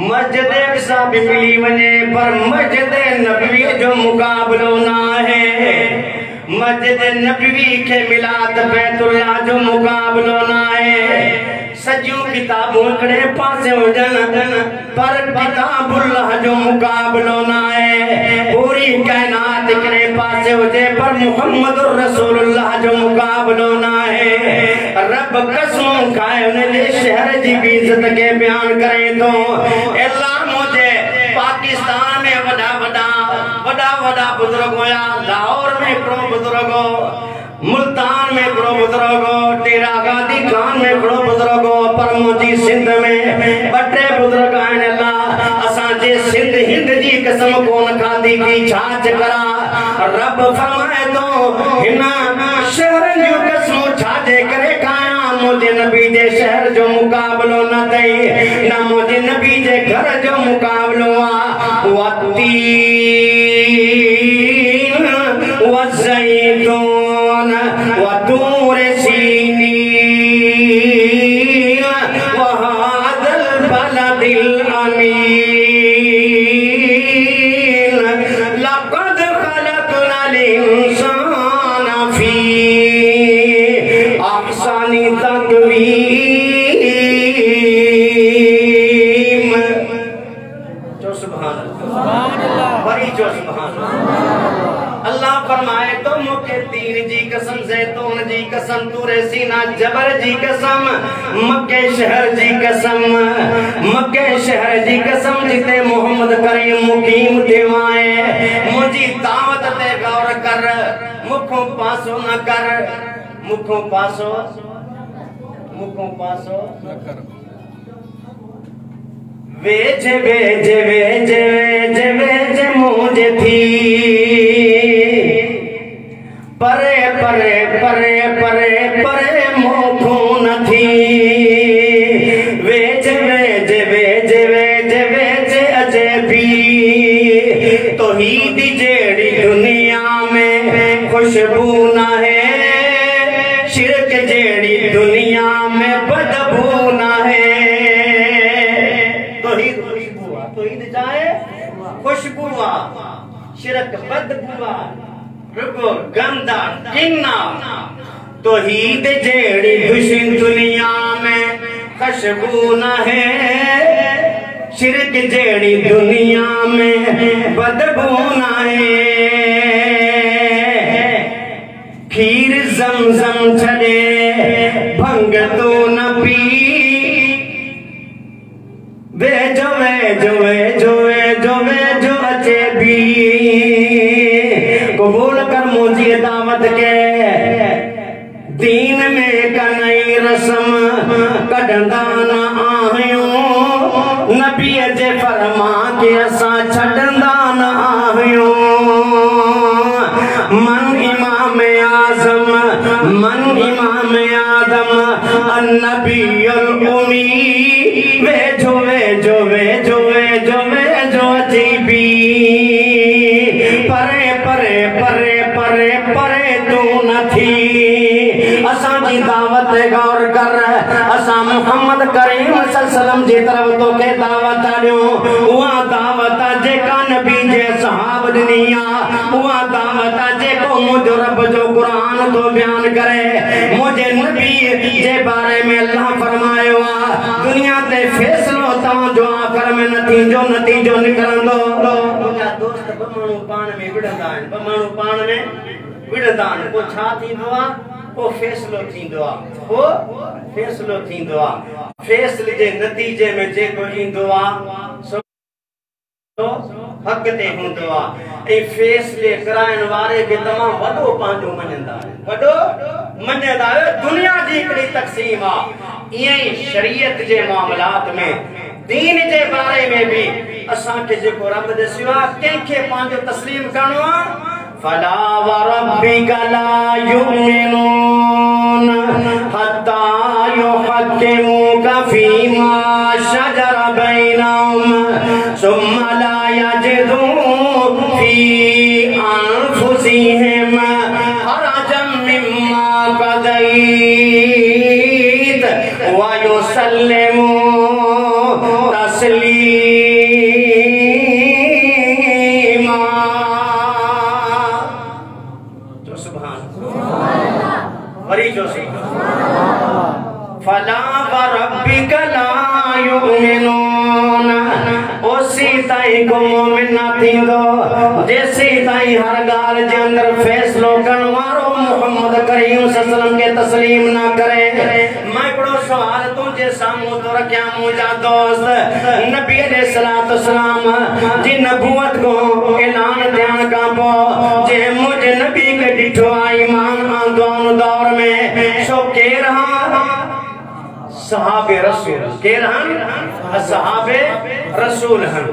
मस्जिद सा भी मिली वने पर मस्जिद नबवी जो मुकाबलो ना है मस्जिद नबवी के मिलाद बैतुल्लाह जो मुकाबलो ना है सजू किताबों हिकिड़े पासे हुजन पर किताबुल्लाह जो मुकाबलो ना है पूरी कायनात हिकिड़े पासे हुजे पर मुहम्मदुर रसूलुल्लाह जो मुकाबलो ना है रब कसम खाए उन शहर जी भी इज्जत के बयान करे तो अल्लाह मुझे पाकिस्तान में वड़ा बुजुर्ग होया लाहौर में हिकिड़ो बुजुर्ग हो मुल्तान में हिकिड़ो बुजुर्ग हो टेरा गांधी खान में हिकिड़ो बुजुर्ग हो पर मुंहिंजी सिंध में ॿ टे बुजुर्ग आहिनि अल्लाह असांजे सिंध हिंद जी कसम कोन खाधी की छाछ करा रब फरमाए तो हिन शहर जूं कसमूं छाजे करे खाया मुंहिंजे नबी जे शहर जो मुकाबलो न अथई न मुंहिंजे नबी जे घर जो मुकाबलो आहे वतीन वज़ैतून वतूर सीनीन वहादल बलदिल अमीन लक़द खलक़नल इंसान फी अहसनि तक़वीम जो सुभान अल्लाह बड़ी जो सुभान अल्लाह फरमाए तो मुके तीन जी कसम जैतून जी कसम तूरे सीना जबर जी कसम मक्के शहर जी कसम जिते मोहम्मद करीम मुकीम देवाए मुझी दावत ते गौर कर मुखों पासो न कर मुखों पासो न कर वेज वेज वेज वेज वेज मुझे थी परे परे परे परे परे मोखो न थी वेज वेज वेज वेज वेज अजे भी तौहीद जेड़ी दुनिया में खुशबू न है शिरक जेड़ी दुनिया में बदबू न है तौहीद जाए खुशबू शिरक बदबू रुको गंदा किन्ना तौहीद जेड़ी खुशी दुनिया में खुशबू न है शिरक जेड़ी दुनिया में बदबू न है खीर ज़मज़म छड़े भंग तो न पी वेजो वेजो वेजो वेजो वेजो अचे भी कबूल कर मुझी दावत के दीन में कनई रस्म कढंदा न आहियूं नबी जे फरमा के असां छॾंदा न आहियूं मन इमाम आदम अन्नबीउल उम्मी वेजो वेजो वेजो वेजो वेजो अची भी परे परे परे परे परे तू न थी असां जी दावत गौर कर असां मुहम्मद करीम सल्लल्लाहु जी तरफ तो के दावत ॾियो उहा दावत जेका नबी जे सहाब ॾिनी आहे उहा दावत जेको मुंहिंजो रब जो क़ुरान तो बयान करे मुंहिंजे नबी जे बारे में अल्लाह फरमायो आहे दुनिया ते फैसलो तव्हां जो आखिर में नतीजो निकरंदो मुंहिंजा दोस्त बमाणू पाण में विढ़ंदा आहिनि बमाणू पाण में विढ़ंदा आहिनि को छा थींदो आहे को फैसलो थींदो आहे को फैसलो थींदो आहे फैसले जे नतीजे में जेको ईंदो आहे तो हक ते हूंदो आहे ए फैसले कराइण वारे के तमाम वडो पांजो मञंदा आहिनि वडो मञंदा दुनिया जी हिकिड़ी तक़सीम आहे ईअं ई शरीयत जे मामलात में दीन जे बारे में भी असां के जेको रब दसियो आहे कंहिंखे पांजो तस्लीम करणो आहे फला वरब्बिका ला युमिनून हत्ता युहक्किमूका युहक्किमुका फीमा शजर बैनहुम सुम्मा ला यजिदू फी अनफुसिहिम हरजम मिम्मा क़दैत व युसल्लिमू तस्लीमा। तो सुभान वरी जो सी फला वरब्बिका ला युमिनून ओसी ताई को मोमिन ना थींदो जेसी ताई हर गाल जे अंदर फैसलो करण वारो मोहम्मद करीम सल्लल्लाहु के तस्लीम ना करे। मैं बड़ो सवाल तुझे सामू तो रखया मुझा दोस्त नबी अलैहिस्सलातु वस्सलाम जी नबूवत को ऐलान ध्यान का पो जे मुझे नबी के डिठो ईमान आंदोन दौर में सो के रहा सहाबे रसूल के रहन सहाबे रसूल हन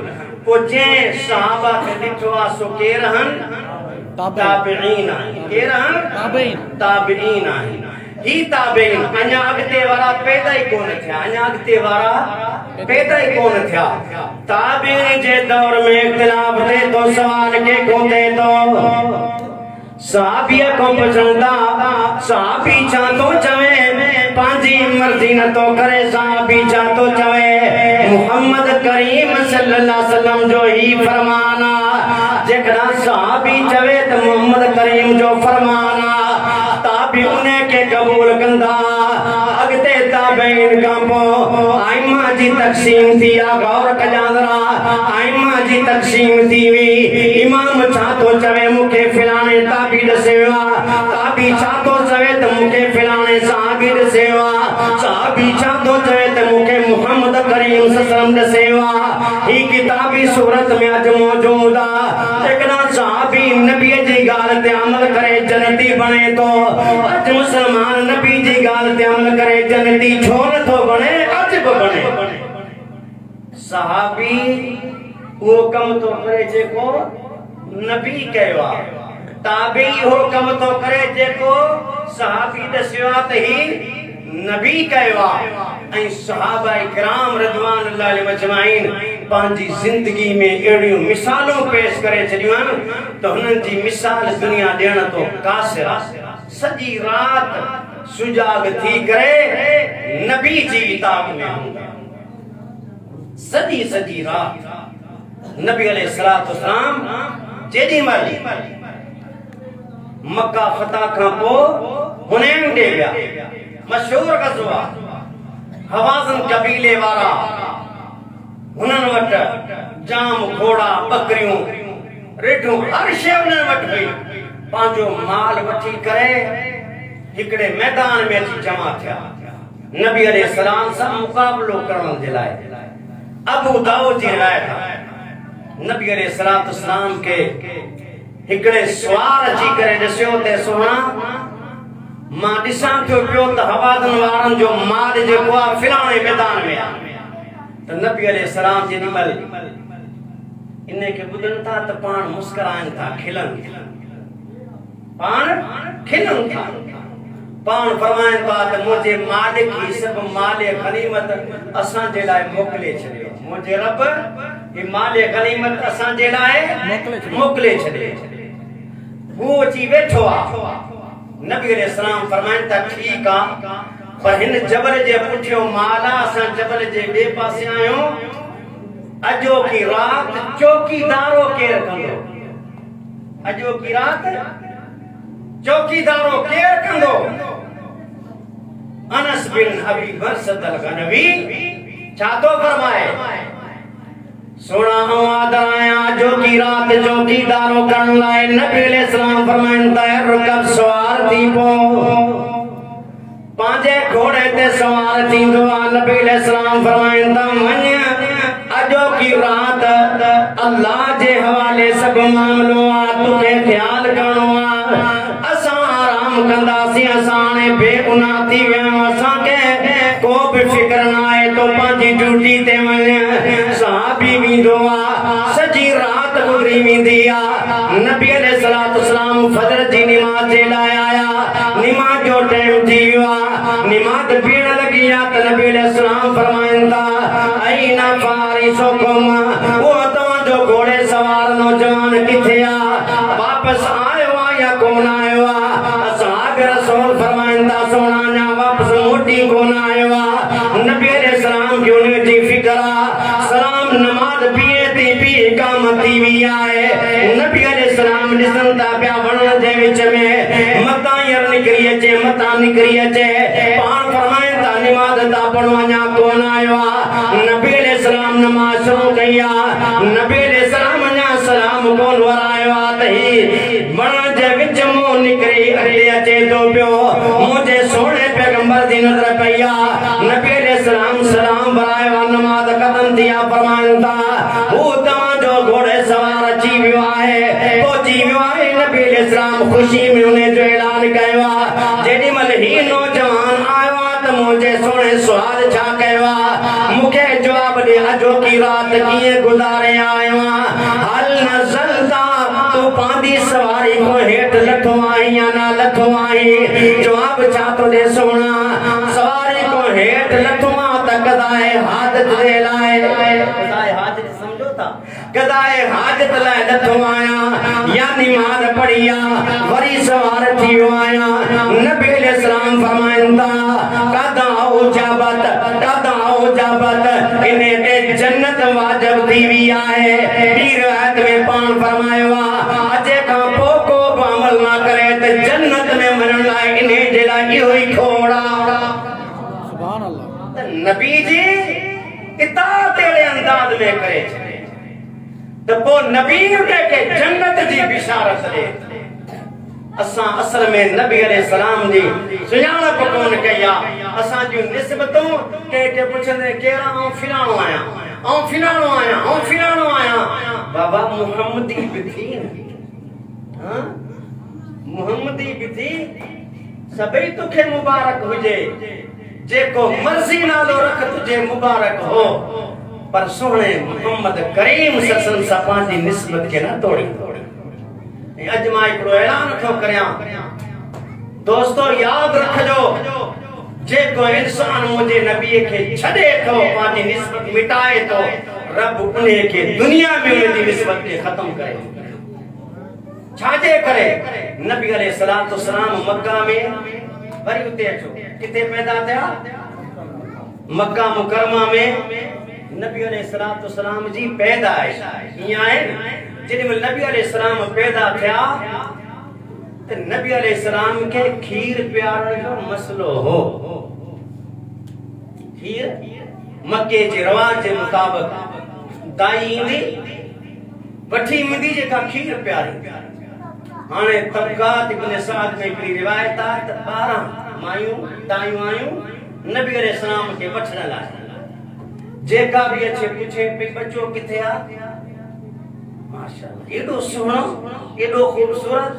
को जे सहाबा के डिठो सो के रहन ताबईन के रहन ताबईन ही ताबईन अन्या अगते वाला पैदा ही कोन थिया अन्या अगते वाला पैदा ही कोन थिया। ताबईन जे दौर में इख्तिलाफ थे तो सवाल के कोते तो सहाबिया को पसंदा सहाबी चा तो चवे पांजी मर्जी न तो करे सहाबी चा तो चवे मुहम्मद करीम सल्लल्लाहु अलैहि वसल्लम जो ही फरमाना जेकरा सहाबी चवे तो मुहम्मद करीम जो फरमाना ताबी उन्हें के कबूल कंदा अगते ताबईन का पो आइमा जी तकसीम थी गौर कजांदरा आइमा जी तकसीम थी वी इमाम चा तो चवे मुके फिलाने ताबी दसेवा ताबी चा तो चवे तो मुके फिलाने सहाबी दसेवा सहाबी चा तो चवे तो मुके मुहम्मद करीम सल्लल्लाहु अलैहि वसल्लम दसेवा। ही किताबी सूरत में अज मौजूदा एकना सहाबी नबी जी गाल ते अमल करे जन्नती बने तो अज मुसलमान नबी जी गाल ते अमल करे जन्नती छो न तो बने अज बने। सहाबी वो कम तो करे जेको नबी कहवा ताबी हो कम तो करे जेको सहाबी दस्या त ही नबी कहवा। ऐं सहाबा इकराम रिज़वानुल्लाह अलैहि मजमाइन पंहिंजी जिंदगी में अहिड़ियूं मिसालूं पेश करे छॾियूं तो हुननि जी मिसाल दुनिया ॾियण तो कासिर सॼी रात सुजाग थी करे नबी जी किताब में सॼी रात नबी अलैहिस्सलातु वस्सलाम जेॾी महिल मक्का फतह खां पोइ हुनैन ॾे विया मशहूर ग़ज़वा हवाज़न कबीले वारा हुननि वटि जाम घोड़ा बकरियूं रेढूं हर शइ हुननि वटि हुई पंहिंजो माल वठी करे हिकिड़े मैदान में अची जमा थिया नबी अलैहिस्सलाम सां मुक़ाबिलो करण जे लाइ। अबू दाऊद जी रिवायत नबी अलैहिस्सलातु वस्सलाम के हिकिड़े सवार अची करे ॾिसियो ते सोना मां ॾिसां थो पियो त हवाज़न वारनि जो माल जेको आहे फिलाणे मैदान में आहे त नबी अलैहिस्सलाम जेॾी महिल इन खे ॿुधनि था त पाण मुस्कुराइनि था खिलनि था पाण फरमाइनि था त मुंहिंजे मालिक ही सभु माले गनीमत असांजे लाइ मोकिले छॾियो मुंहिंजे रब ही माले गनीमत असांजे लाइ मोकिले छॾियो। हू अची वेठो आहे नबी अलैहिस्सलाम फरमाइनि था ठीकु आहे पर हिन जबल जे पुठियो माल आहे असां जबल जे ॿिए पासे आहियूं अॼो की रात चौकीदारो केरु कंदो अॼो की रात चौकीदारो केरु कंदो। अनस बिन अबी बरसत अल-गनवी छा तो फरमाए सोना आया जो की रात चौकीदारो करण लाइ नबी अलैहिस्सलाम फरमाइनि था रुकब सवार थी पो पांजे घोड़े ते सवार थींदो आहे नबी अलैहिस्सलाम फरमाइनि था वञ अॼो की रात अल्लाह जे हवाले सभु मामलो आहे तोखे ख्याल करणो आहे असां आराम कंदासीं असां हाणे बेगुनाह थी विया आहियूं असांखे को बि फिक्र न आहे तो पंहिंजी ड्यूटी ते वञ सहाबी वेंदो आहे सॼी रात गुज़री वेंदी आहे। नबी अलैहिस्सलातु वस्सलाम फजर जी निमाज़ जे लाइ आया निमाज़ जो टाइम थी वियो आहे नमाज पीण लगिया त नबी अलैहिस्सलाम फरमाइंदा ऐना फारिसुकुम वो तव्हांजो घोड़े सवार नौजवान किथे आ वापस आयो आ या कोन आयो आ असहाब रसूल फरमाइंदा सोना ना वापस मोटी कोन आयो आ नबी अलैहिस्सलाम की उन्हें जी फिक्र आ सलाम नमाज पिए ती पी कामती भी आए नबी अलैहिस्सलाम निसंता प्या वणन जे विच में मता यर निकरी अचे मता निकरी अचे पान फरमाइंदा नमाज ता पढ़वा냐 कोन आयो आ नबी अलैहिस्सलाम नमाज शुरू कया नबी अलैहिस्सलाम अञा सलाम कोन वरायो आ तही वणन जे विच मो निकरी अॻिते अचे तो पियो मुझे सोने पैगंबर दी नजर पया नबी अलैहिस्सलाम सलाम वरायो नमाज खत्म थिया फरमाइंदा वो तव्हांजो घोड़े सवार अची वियो आहे पहुची वियो आहे नबी अलैहिस्सलाम खुशी में उन्हें जो ऐलान कयो आ जेडी मल ही नौजवान आयो आ त मुझे सोने सवाल छा कयो आ मुखे जवाब दे अजो की रात किए गुजारे आयो आ हल नज़लता तू पांदी सवारी को हेठ लथो आई या ना लथो आई जवाब छा तो दे सोना सवारी को हेठ लथो त कदाए हाजत दे लाए कदाए हाजत समझो ता कदाए हाजत लाए लथो आया या नमाज पढ़िया वरी सवार थियो आया नबी अलैहिस्सलाम फरमाइंदा कदा ओ जाबत इने ते जन्नत वाजिब थी वी आहे पीर रात में पान फरमायो अजे का पोको अमल ना करे ते जन्नत में वणन लाए इने जे लाए इहो ही खोड़ा सुभान अल्लाह नबी जी इता तेरे अंदाज में करे तो पो नबी के जन्नत जी बिशारत दे असा असल में नबी अलैहिस्सलाम दी सुञाणप कोन कया असा जो निस्बतों के पुछंदे केरा औ फिलाणो आया बाबा मुहम्मदी बिथी हां मुहम्मदी बिथी सबई तुखे मुबारक हुजे जेको मर्जी नालो रख तुझे मुबारक हो पर सोने मोहम्मद करीम सल्लल्लाहु अलैहि दी निस्बत के ना तोड़ी अज मां एकड़ो ऐलान थो करया दोस्तों याद रखजो जेको इंसान मुझे नबी के छडे तो पांजी निस्बत मिटाए तो रब उन्हें के दुनिया में उनकी निस्बत के खत्म करे छाजे करे नबी अलैहिस्सलातु वस्सलाम मक्का में वरी उते अचो किथे पैदा थिया मक्का मुकरमा में नबी अलैहिस्सलातु वस्सलाम जी पैदाइश इया है जेडी में नबी अलैहिस्सलाम पैदा थिया ते नबी अलैहिस्सलाम के खीर प्यारण जो मसलो हो खीर मक्के जे रवाज जे मुताबिक दाई इंदी वठी मिंदी जेका खीर प्यारी हाने तबकात इब्न साद में हिकड़ी रिवायत आ त 12 मायूं दायूं आयूं नबी अलैहिस्सलाम के वठण लाए जेका भी अच्छे पूछे पे बच्चो किथे आ माशाअल्लाह एडो सुनो एडो खूबसूरत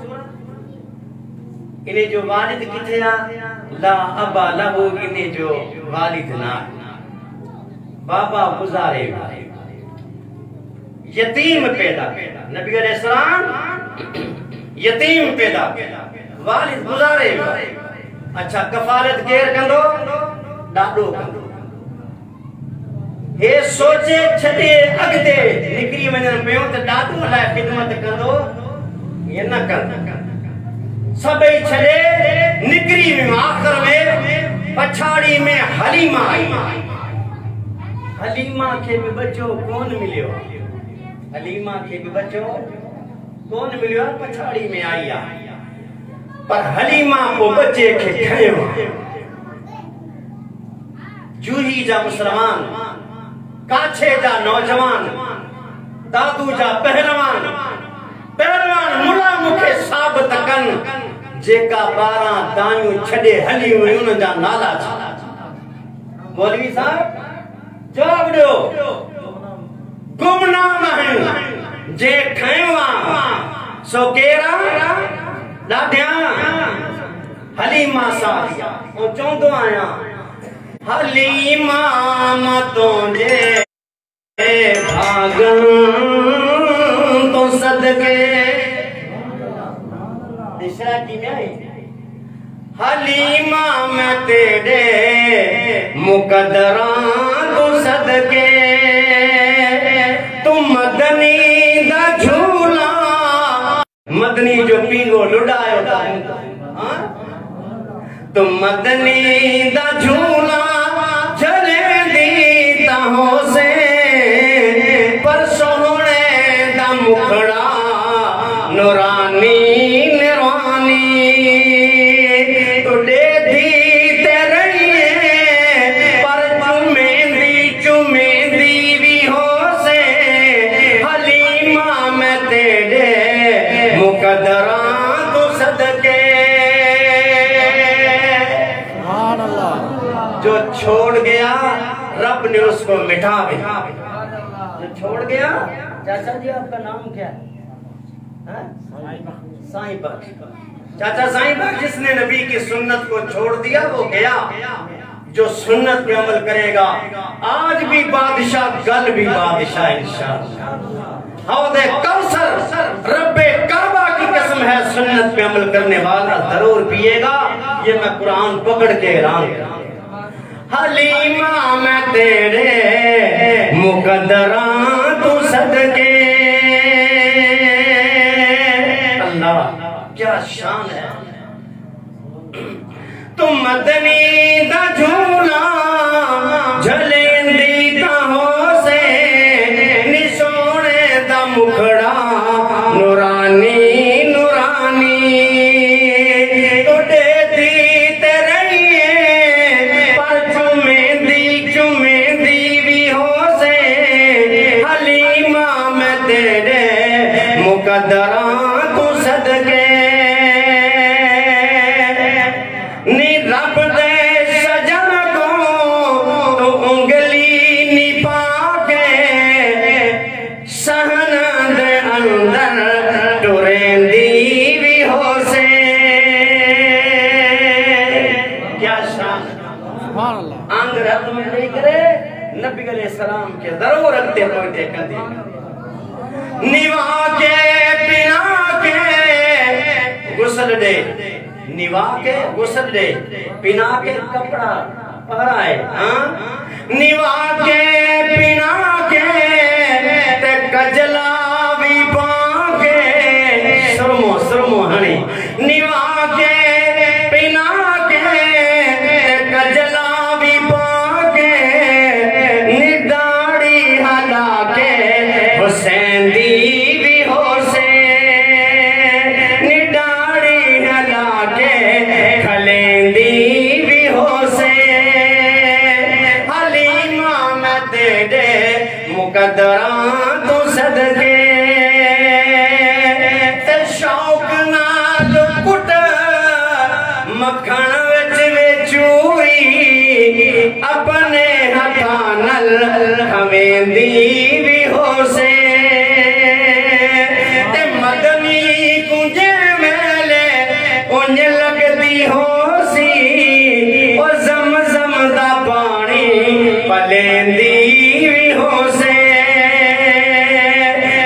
इने जो वालिद किथे आ ला अबा लहू इने जो वालिद ना बाबा गुजारे यतीम पैदा नबी अलैहिस्सलाम यतीम पैदा वालिद गुजारे अच्छा कफालत केर कंदो डाडो कंदो हे सोचे छडे अगते निकरी वणन पियो त डाडो लाए खिदमत कंदो ये न कर सबई छडे निकरी में आखिर में पछाड़ी में हलीमा आई हलीमा के भी बच्चो कौन मिलियो हलीमा के भी बच्चो कौन मिलियो पछाड़ी में आई पर हलीमा को बच्चे के खयो जूही जा मुसलमान काछे जा नौजवान दादू जा पहलवान मुला मुखे साबित कन जेका 12 दायूं छडे हली हुई उन जा नाला छा मौलवी साहब जवाब दियो गुमनाम है जे खयोआ सो केरा ॾाढिया हलीमा सादिया ओ चोंदो आया हलीमा तुझे भागन तो सदके तीसरा की में आई हलीमा मैं तेरे मुकद्दरा तो सदके तू मदनी दा झूला मदनी जो पीलो लुड़ायो तू मदनी दा झूला चले दी ताहो से पर सोहणे दा मुखड़ा नूरानी निरानी तो दे दी तेरे पर चुमेंदी भी हो से हलीमा मैं तेरे मुकद्दरा तो सदके जो छोड़ गया रब ने उसको मिटा दिया जो छोड़ गया। चाचा जी आपका नाम क्या है? साईं बख्श। चाचा साईं बख्श जिसने नबी की सुन्नत को छोड़ दिया वो गया। जो सुन्नत पे अमल करेगा आज भी बादशाह कल भी बादशाह इंशाअल्लाह। हौदे कौसर रब्बे काबा की कसम है सुन्नत पे अमल करने वाला जरूर पिएगा। ये मैं कुरान पकड़ के ऐलान कर हलीमा मैं तेरे मुकद्दरा तू सदके। अल्लाह क्या शान है। तू मदनी दा झूला झलेंदी ताहो से निसोने दा मुखड़ा नूरानी नूरानी तो देती तेरे पर चुमेंदी भी हो से हलीमा मैं तेरे मुकद्दरा तू सदके नी रब दे सजन को तो उंगली नी पाके सहन दे अंदर टुरेंदी भी हो से। क्या शान अंग रब में नहीं करे नबी अलैहि सलाम के जरूर रखते पहुंचे कदी निवा के पिना के गुस्ल दे निवा के गुस्ल दे पिना के कपड़ा पहराए निवा के पिना के ते कजला भी पाके सुरमो सुरमो हनी निवा के पिना के ते कजला भी पाके निदाड़ी हला के हुसैन दी भी हो से निदाड़ी हला के खलेंदी भी हो से हलीमा मैं तेरे मुकद्दरा तो सदके ते शौक नाल कुट मक्खन विच वे चूरी अपने हथां नाल खवेंदी भी हो से ते मदनी कुंजे मेले उंज लगदी हो सी ओ ज़म-ज़म दा पानी पलेंदी भी हो से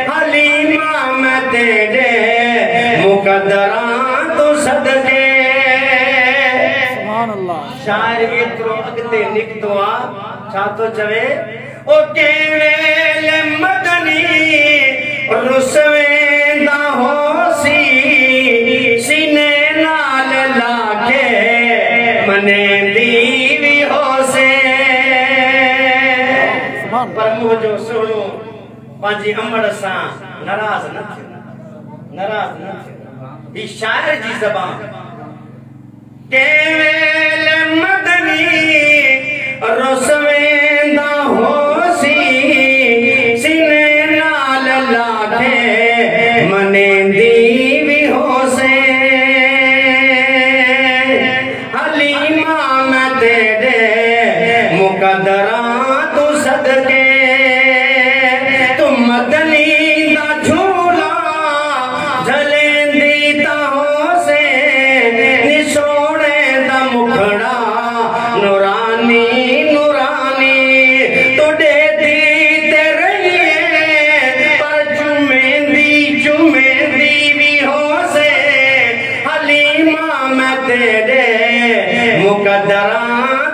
हलीमा मैं तेरे मुकद्दरा तो सदके। शायर भी तो अगते निकतो आ छा तो चवे ओ केवेले मदनी रुसवेंदा हो सी सीने नाल लाके मनेंदी भी हो से पर मुझो सुनो पांजी अमड़ सा नाराज न थे ई शायर जी ज़बान केवेले मदनी रुसवेंदा हो सी सीने नाल लाके मनेंदी भी हो से हलीमा मैं तेरे मुकद्दरा तो सदके तू मदनी दा झूला झलेंदी ताहो से निसोने दा मुखड़ा नूरा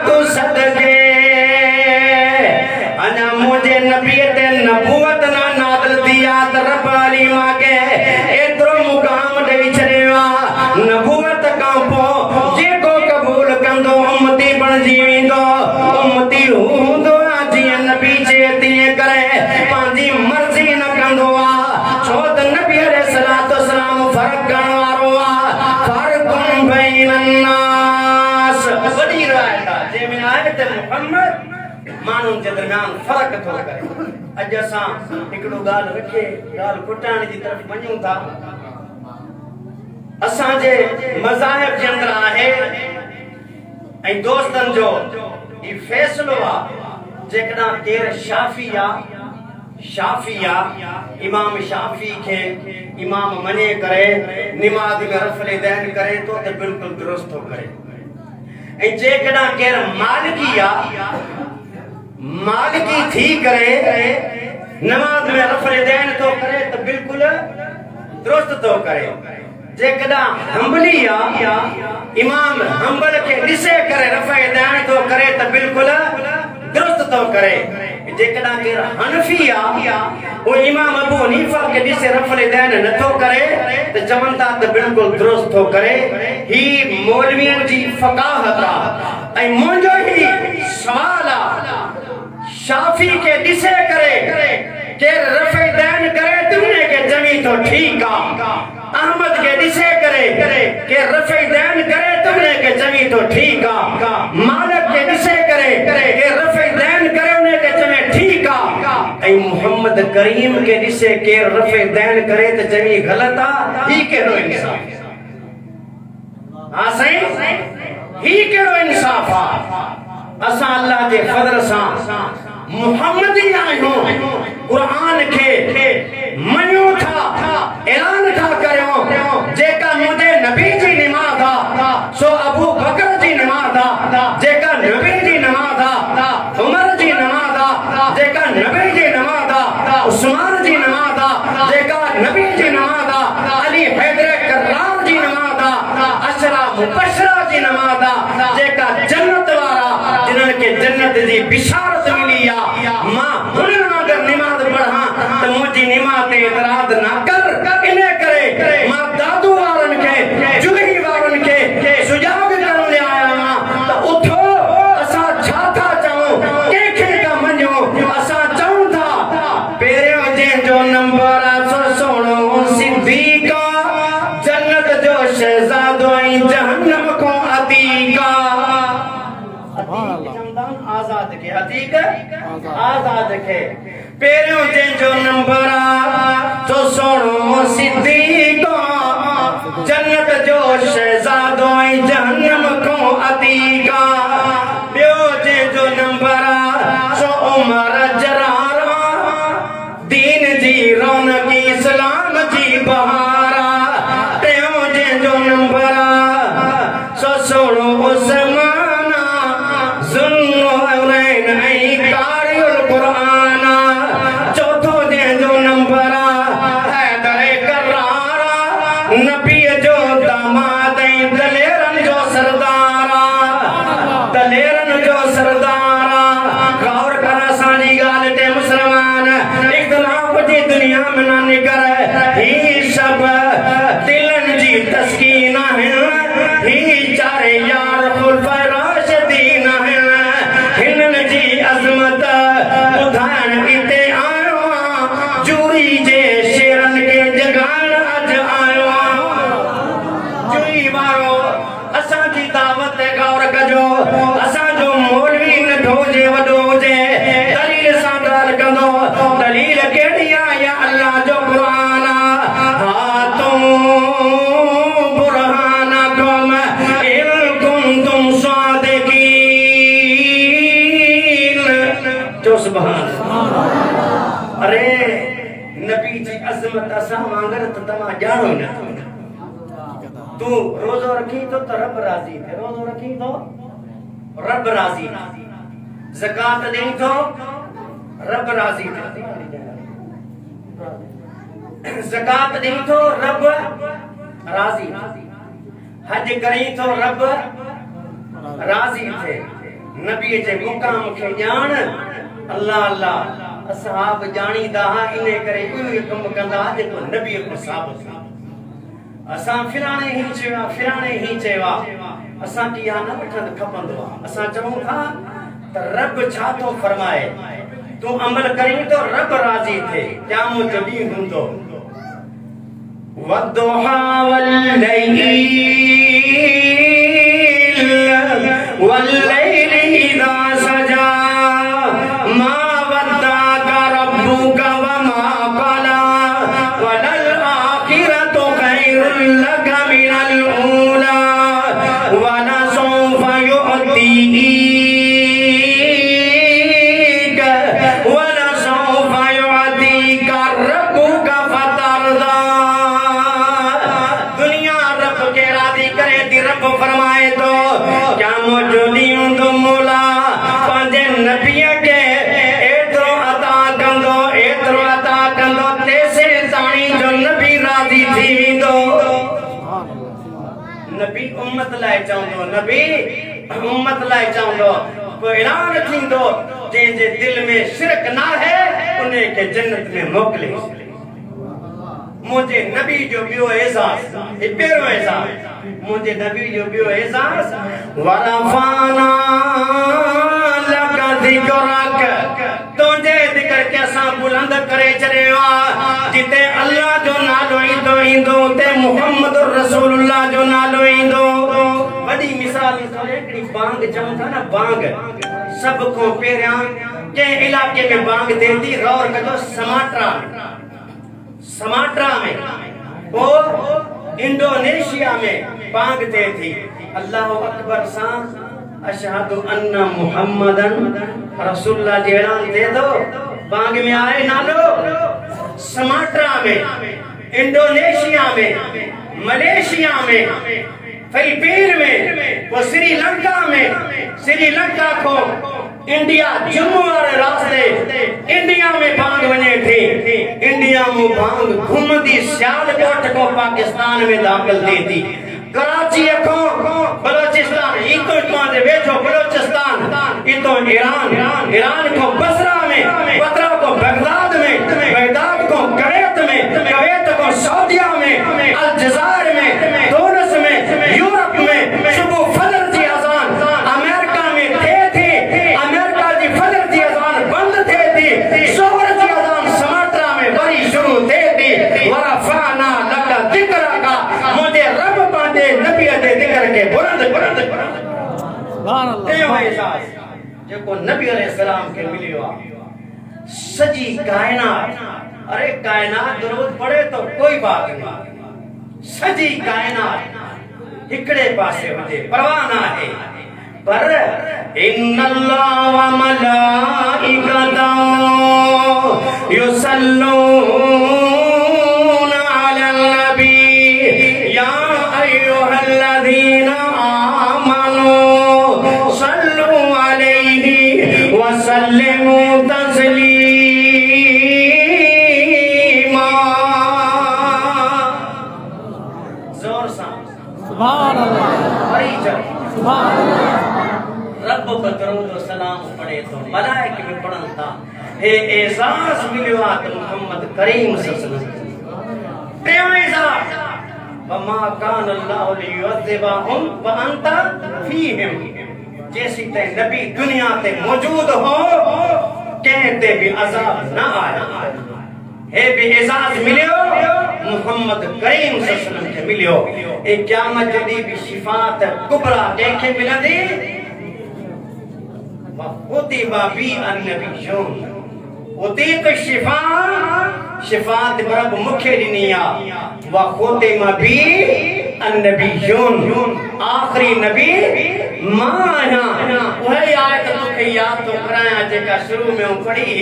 तू सदके अना मुझे नबी ते नबूवत ना नादल दिया त रब अली माके एतरो मुकाम दई छड़िया नबूवत का पो जेको कबूल कंदो उम्मती बन जीविंदो उम्मती हुंदो जी नबी जे तिए करे पांजी मर्जी न कंदो छो त नबी अलैहिस्सलातु वस्सलाम फर्क करण वारो फर्कुन बैनन नास वडी रिवायत जे में आयत मुहम्मद मानुन के दरमियान फर्क थो करे अज असा एकड़ो गाल रखे गाल कुटाण जी तरफ वणू था असा जे मज़ाहिब जे अंदर आहे ऐ दोस्तन जो ई फैसलो आ जेकड़ा केर शाफिया इमाम शाफी के इमाम मने करे नमाज में रफले दैन करे तो ते बिल्कुल दुरुस्त हो करे ऐ जेकड़ा केर मालिकी थी करे नमाज में रफले दैन तो करे तो बिल्कुल दुरुस्त तो करे जेकड़ा हंबलिया इमाम हंबल के दिसे करे रफे दैन तो करे तो बिल्कुल दुरुस्त तो करे जेकड़ा केर हनफिया वो इमाम अबू हनीफा के दिसे रफले दैन न तो करे तो चवंता तो बिल्कुल दुरुस्त तो करे ही मौलवियन जी फकाहत आ ऐ मुंजो ही सवाल आ शाफी के दिसे करे केर रफे दैन करे तुमने के जमी तो ठीक आ अहमद के दिसे करे के रफे दैन करे तुमने के जमी तो ठीक आ मालिक के दिसे करे के रफे दैन करे उन्हें के जमी ठीक आ ऐ मोहम्मद करीम के दिसे के रफे दैन करे तो जमी गलत आ ही केड़ो इंसाफ हां सही ही केड़ो इंसाफ आ असा अल्लाह के फजल सा मुहम्मदी आयो कुरान के मनो था ऐलान था करो जेका मुझे नबी जी नमाज दा सो अबू बकर जी नमाज दा जेका नबी जी नमाज दा उमर जी नमाज दा जेका नबी जी नमाज दा उस्मान जी नमाज दा जेका नबी जी नमाज दा अली हैदर कर्रार जी नमाज दा अशरा मुबशरा जी नमाज दा जेका जन्नत वाला जिन्हन के जन्नत दी बिशारत मिली आ मां हुनन अगर नमाज पढ़ा तो मुझी नमाज ते इतराज ना कर इने करे मां दादू वारन के जुगही वारन के सुजाग करन ले आया तो उठो असा छाता चाहूं केखे का मन्यो असा चाहूं था पेरियो जे जो नंबर सो सोनो सिद्दीका जन्नत जो शहजादो आई जहन्नम को अतीका आजाद के अतीक आजाद के पेरियो जे जो नंबर तो सोनो सिद्दीका जन्नत जो शहजादो आई जहन्नम को अतीका बियो जे जो नंबर सो उमर जरारा दीन जी रौनक इस्लाम जी बहारा तेओ जे जो नंबर सो सोनो उस्माना जुन्नूरैन ऐ कारियुल कुरान चौथो जे जो नंबर हैदर कर्रारा नबी जो दामाद ऐ दलेरन जो सरदारा गौर करा सानी गाल ते मुसलमान इख्तिलाफ जी दुनिया में ना निकर ही सब दिलन जी तस्कीन है ही चारे यार खुलफाए राशिदीन है हिनन जी अजमत उधान इते आयो जूरी जे शेरन के जगान अज आयो जुई वारो असा जी दावत गौर कजो असा जो मौलवी न ढोजे वडोजे दलील सा गाल कंदो दलील केड़ी आ या अल्लाह जो कुरान हातुम बुरहानकुम इन कुंतुम सादिकीन जो सुभान अरे नबी जी अजमत असा मांगर तो तमा जानो न तू रोजो रखी तो रब राजी थे रोजो रखी तो रब राजी ज़कात दे तो रब राजी थे ज़कात दे तो रब राजी हज करी तो रब राजी थे नबी जे मुकाम के जान अल्लाह अल्लाह असहाब जानी दा इने करे कोई कम कंदा जेको नबी को साबित असा फिराने ही चेवा असा की या न वठन खपंदो असा चऊं था त रब छा तो फरमाए तू अमल करी तो रब राजी थे क़यामत जो ॾींहुं हूंदो वद्दुहा वल्लैल इज़ा सजा मा वद्दाका रब्बुका वमा क़ला वलल आखिरतु खैरुल लका मिनल ऊला वलसौफा युअतीका वलसौफा युअतीका रब्बुका फतरदा दुनिया रब के राज़ी करे थी रब फरमाए तो क़यामत जो ॾींहुं हूंदो मौला पंहिंजे नबीअ खे एतिरो अता कंदो तेसे ताणी जो नबी राज़ी थी वेंदो नबी उम्मत लाइ चवंदो नबी उम्मत लाइ चवंदो पोइ ऐलान थींदो जंहिंजे दिल में शिरक न आहे उन खे जन्नत में मोकिले मुझे नबी जो बियो एजाज ये पेरो एजाज मुझे नबी जो बियो एजाज वरफाना लका ज़िक्रक तुझे जिक्र के असा बुलंद करे चरेवा जिते अल्लाह जो नालो इंदो ते मुहम्मद रसूलुल्लाह जो नालो इंदो वडी मिसाल एकड़ी बांग चऊं था ना बांग सब को पेरियां के इलाके में बांग देती गौर कजो समाट्रा में ओ इंडोनेशिया में बांग दे थी अल्लाह अकबर सा अशहदु अन्ना मुहम्मदन रसूलुल्लाह जी ऐलान दे दो बांग में आए नालो समाट्रा में इंडोनेशिया में मलेशिया में फिलीपीन में वो श्रीलंका को इंडिया जम्मू वाले रास्ते इंडिया में बांग वने थी इंडिया में बांग घुमदी सियालकोट को पाकिस्तान में दाखिल थी थी कराची को बलोचिस्तान इतो जे वेठो बलोचिस्तान इतो ईरान को बसरा में बसरा को बगदाद में बगदाद को कुवैत को सऊदिया में अलजायर में तुनिस में यूरोप में सुबह फजर की अजान अमेरिका में थे अमेरिका की फजर की अजान बंद थी जोहर की अजान समाट्रा में बड़ी शुरू थी वरफाना लका ज़िक्रका मुझे रब बांधे नबी दे जिक्र के बुलंद सुभान अल्लाह जेको नबी अलैहिस्सलाम के मिलियो सजी कायनात अरे कायनात दरूद पढ़े तो कोई बात नहीं सजी कायनात इकड़े पासे हुजे परवाह ना है पर इन्नल्लाह व मलाइकतहु युसल्लूना अलन नबी या अय्युहल्लज़ीना आमनू सल्लू अलैहि व सल्लिमू तस्लीमा जोर से सुभान अल्लाह सुभान अल्लाह रब को दरूद व सलाम पढ़े तो मलाइक भी पढ़न था हे एजाज मिलियो आ मोहम्मद करीम सल्लल्लाहु अलैहि वसल्लम ते एजाज वमा कान अल्लाह लियुअज़िबहुम व अंत फीहिम जैसी ते नबी दुनिया ते मौजूद हो कहते भी अजाब ना आया हे भी एजाज मिलियो मुहम्मद करीम सल्लल्लाहु अलैहि वसल्लम के मिलियो ए क़यामत दी भी शिफात कुबरा देखे मिलंदी वखुतिबा बी अन्नबियुन उतीक शिफात रब मुखे दिनिया वखुतिबा बी अन्नबियुन आखिरी नबी माया वही आयत तुखे याद तो कराया जेका शुरू में पढ़ी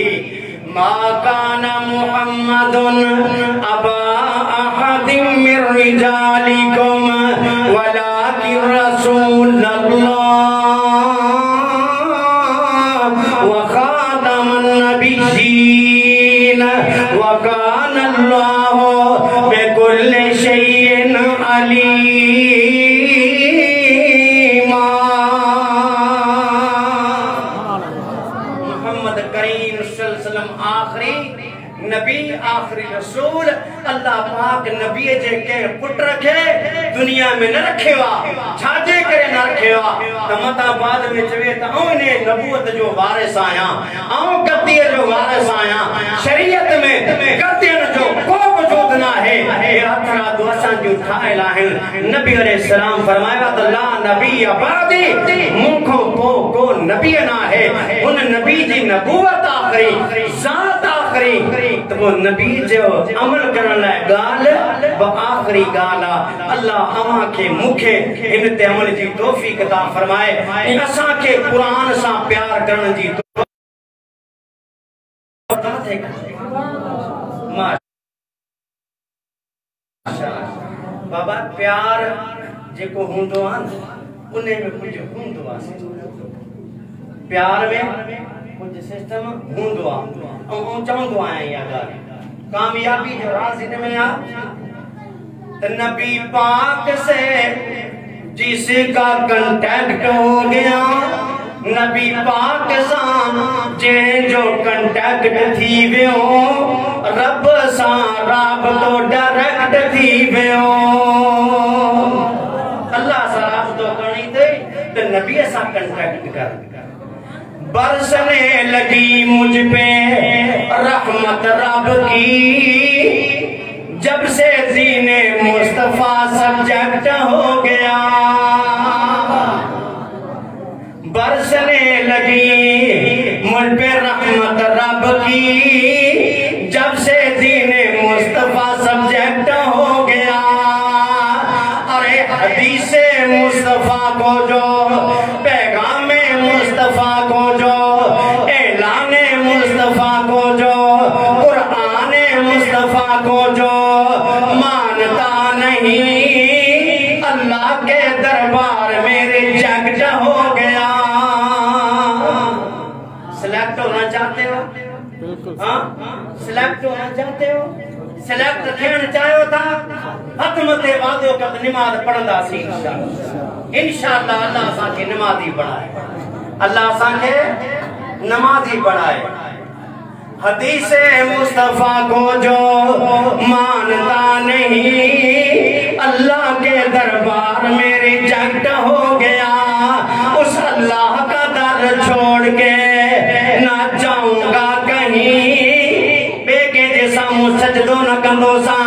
मा काना मुहम्मदुन अबा अहदिम मिर रिजालिकुम वलाकिन रसूलल्लाह व खातमन नबिय्यीन व काना अल्लाहु बिकुल्लि शैइन अलीमा वसल्लम आखिरी नबी आखिरी रसूल अल्लाह पाक नबी जेके पुट रखे दुनिया में न रखे वा छाजे करे न रखे वा त मता बाद में चवे त औने नबूवत जो वारिस आया औ गद्दी जो वारिस आया शरीयत में गद्दियन जो को वजूद ना है ए अतरा दुआसां जो ठाइल आहिन नबी अलैहि सलाम फरमाया त ला नबी अबादी मुखो को नबी ना है उन नबी जी नबूवत आखिरी जात आखिरी तो वो नबी जो अमल करने लाए गाल वो आखिरी गाला अल्लाह अमा के मुखे इन ते अमल जी तौफीक अता फरमाए असा के कुरान सा प्यार करने जी बाबा प्यार जेको हुंदो आ उन्हें में कुछ हुंदो आ प्यार में कुछ सिस्टम हुंदो आ और चाहंदो आया या गाल कामयाबी जो राज में आ तो नबी पाक से जिसका कांटेक्ट हो गया नबी पाक सा जे जो कांटेक्ट थी वियो रब सा रब तो डायरेक्ट थी वियो अल्लाह सा रब तो करनी थे तो नबी सा कांटेक्ट कर बरसने लगी मुझ पे रहमत रब की जब से दीने मुस्तफा सब्जेक्ट हो गया बरसने लगी मुझ पे रहमत रब की जब से दीने मुस्तफा सब्जेक्ट हो गया अरे हदीसे मुस्तफा को जो पैगामे मुस्तफा को जो ऐलाने मुस्तफा को जो कुराने मुस्तफा को जो मानता नहीं अल्लाह के दरबार में रिजेक्ट हो गया सिलेक्ट होना चाहते हो हाँ सिलेक्ट होना चाहते हो सिलेक्ट थियण चाहियो था हतमते वादो कर नमाज पढ़ंदा सी इंशाअल्लाह अल्लाह साके नमाजी बनाए अल्लाह साके नमाजी बनाए हदीसे मुस्तफा को जो मानता नहीं अल्लाह के दरबार में रिजेक्ट हो गया उस अल्लाह का दर छोड़ के ना जाऊंगा कहीं बेके जैसा मुसजदो न कंदो सा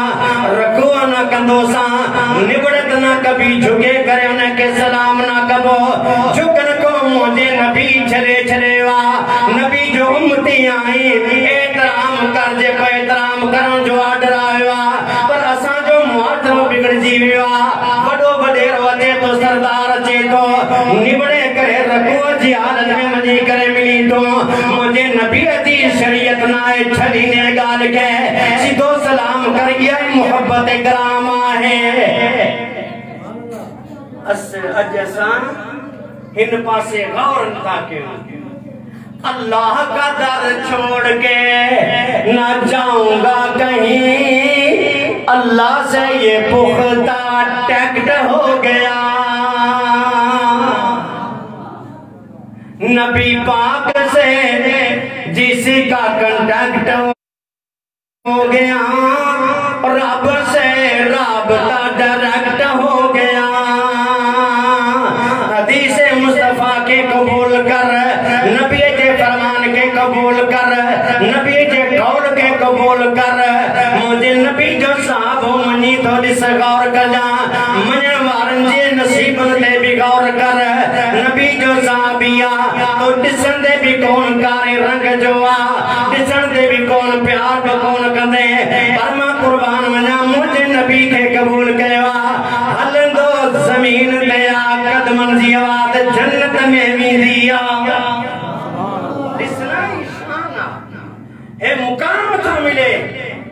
रखो न कंदो सा निबड़त न कभी झुके करे उनके सलाम न कबो झुकन को मुझे नबी छले छलेवा नबी जो उम्मती आई एहतराम कर जे को एहतराम करण जो आर्डर आया पर असा जो मुआतम बिगड़ जीवा बड़ो बडेर वदे तो सरदार अचे तो निबड़े करे रखो जी हालत में मजी करे मिली तो मुझे नबी दी शरीयत नाए छली ने गाल के सीधो सलाम कर गया मोहब्बत कराम है अजसा इन पासे गौर था के अल्लाह का दर छोड़ के ना जाऊंगा कहीं अल्लाह से ये पुख्ता टैक्ट हो गया नबी पाक से जिसका कांटेक्ट हो गया रब से राबता डायरेक्ट हो गया हदीसे मुस्तफा के कबूल कर नबी के फरमान के कबूल कर नबी के कौल के कबूल कर मुझे नबी जो साहब हो मनी तो दिस गौर कर जा मन वारन जे नसीबन दे भी गौर कर नबी जो साहबिया तो दिसन दे भी कौन कारी रंग जोआ दिसन दे भी कौन प्यार को कौन कंदे परमा कुर्बान मना मुझे नबी के कबूल करवा हलंदो जमीन दया कदमन जी आवाज जन्नत में भी दिया हे मुकाम था मिले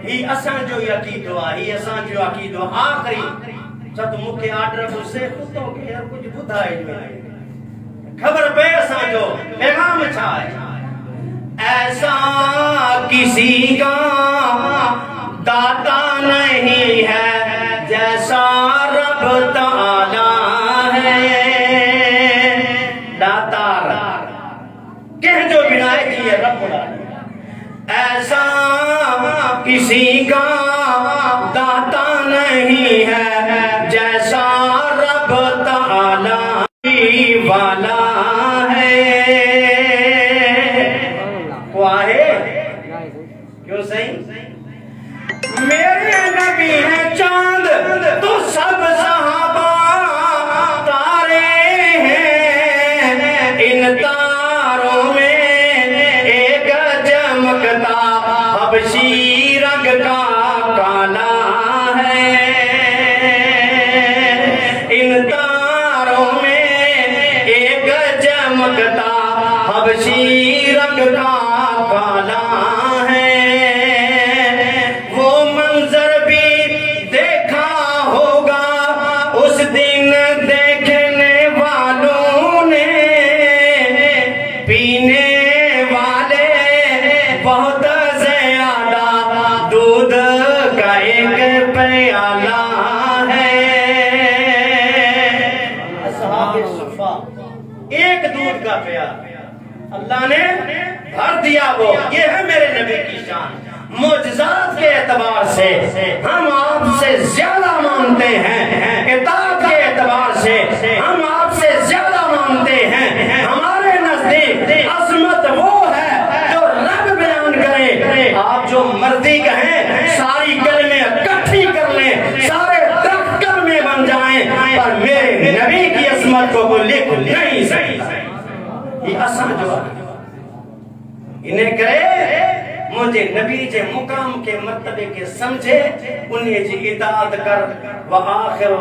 ही असां जो अकीदो आ ही असां जो अकीदो आखिरी जब मुखे आर्डर से कुत्तों के यार कुछ बुधाए खबर पे असां जो पैगाम छा है ऐसा किसी का दाता नहीं है जैसा रब ताला है दाता कह जो बिनाए की है रब ऐसा किसी का दाता नहीं है जैसा रब ताला वाला है। वाहे क्यों सही? मेरे नबी है चांद तो सब सहाबा तारे हैं। इन तारों में एक चमकता हबशी रंग का काला है। इन तारों में एक चमकता हबशी रंग का काला है। वो मंजर भी देखा होगा उस दिन देखने वालों ने। पीने वाले बहुत ज्यादा दूध का एक प्याला है। असहाबे सुफ़ा एक दूध का प्याला अल्लाह ने भर दिया। वो ये है मेरे नबी की शान। मुअजिज़ात के एतबार से हम आपसे ज्यादा मानते हैं। इताअत के एतबार से हम आपसे ज्यादा मानते हैं। हमारे नजदीक अज़मत वो है जो रब बयान करे। आप जो मर्जी कहें, सारी कलमें इकट्ठी कर लें, सारे दरख्त कलमे बन जाएं, पर मेरे नबी की अज़मत को कोई लिख नहीं सकता। ये असल जो इन्हें करे मुझे नबी जे मुकाम के मर्तबे के समझे, उन्हें जी इताअत कर। व आखिर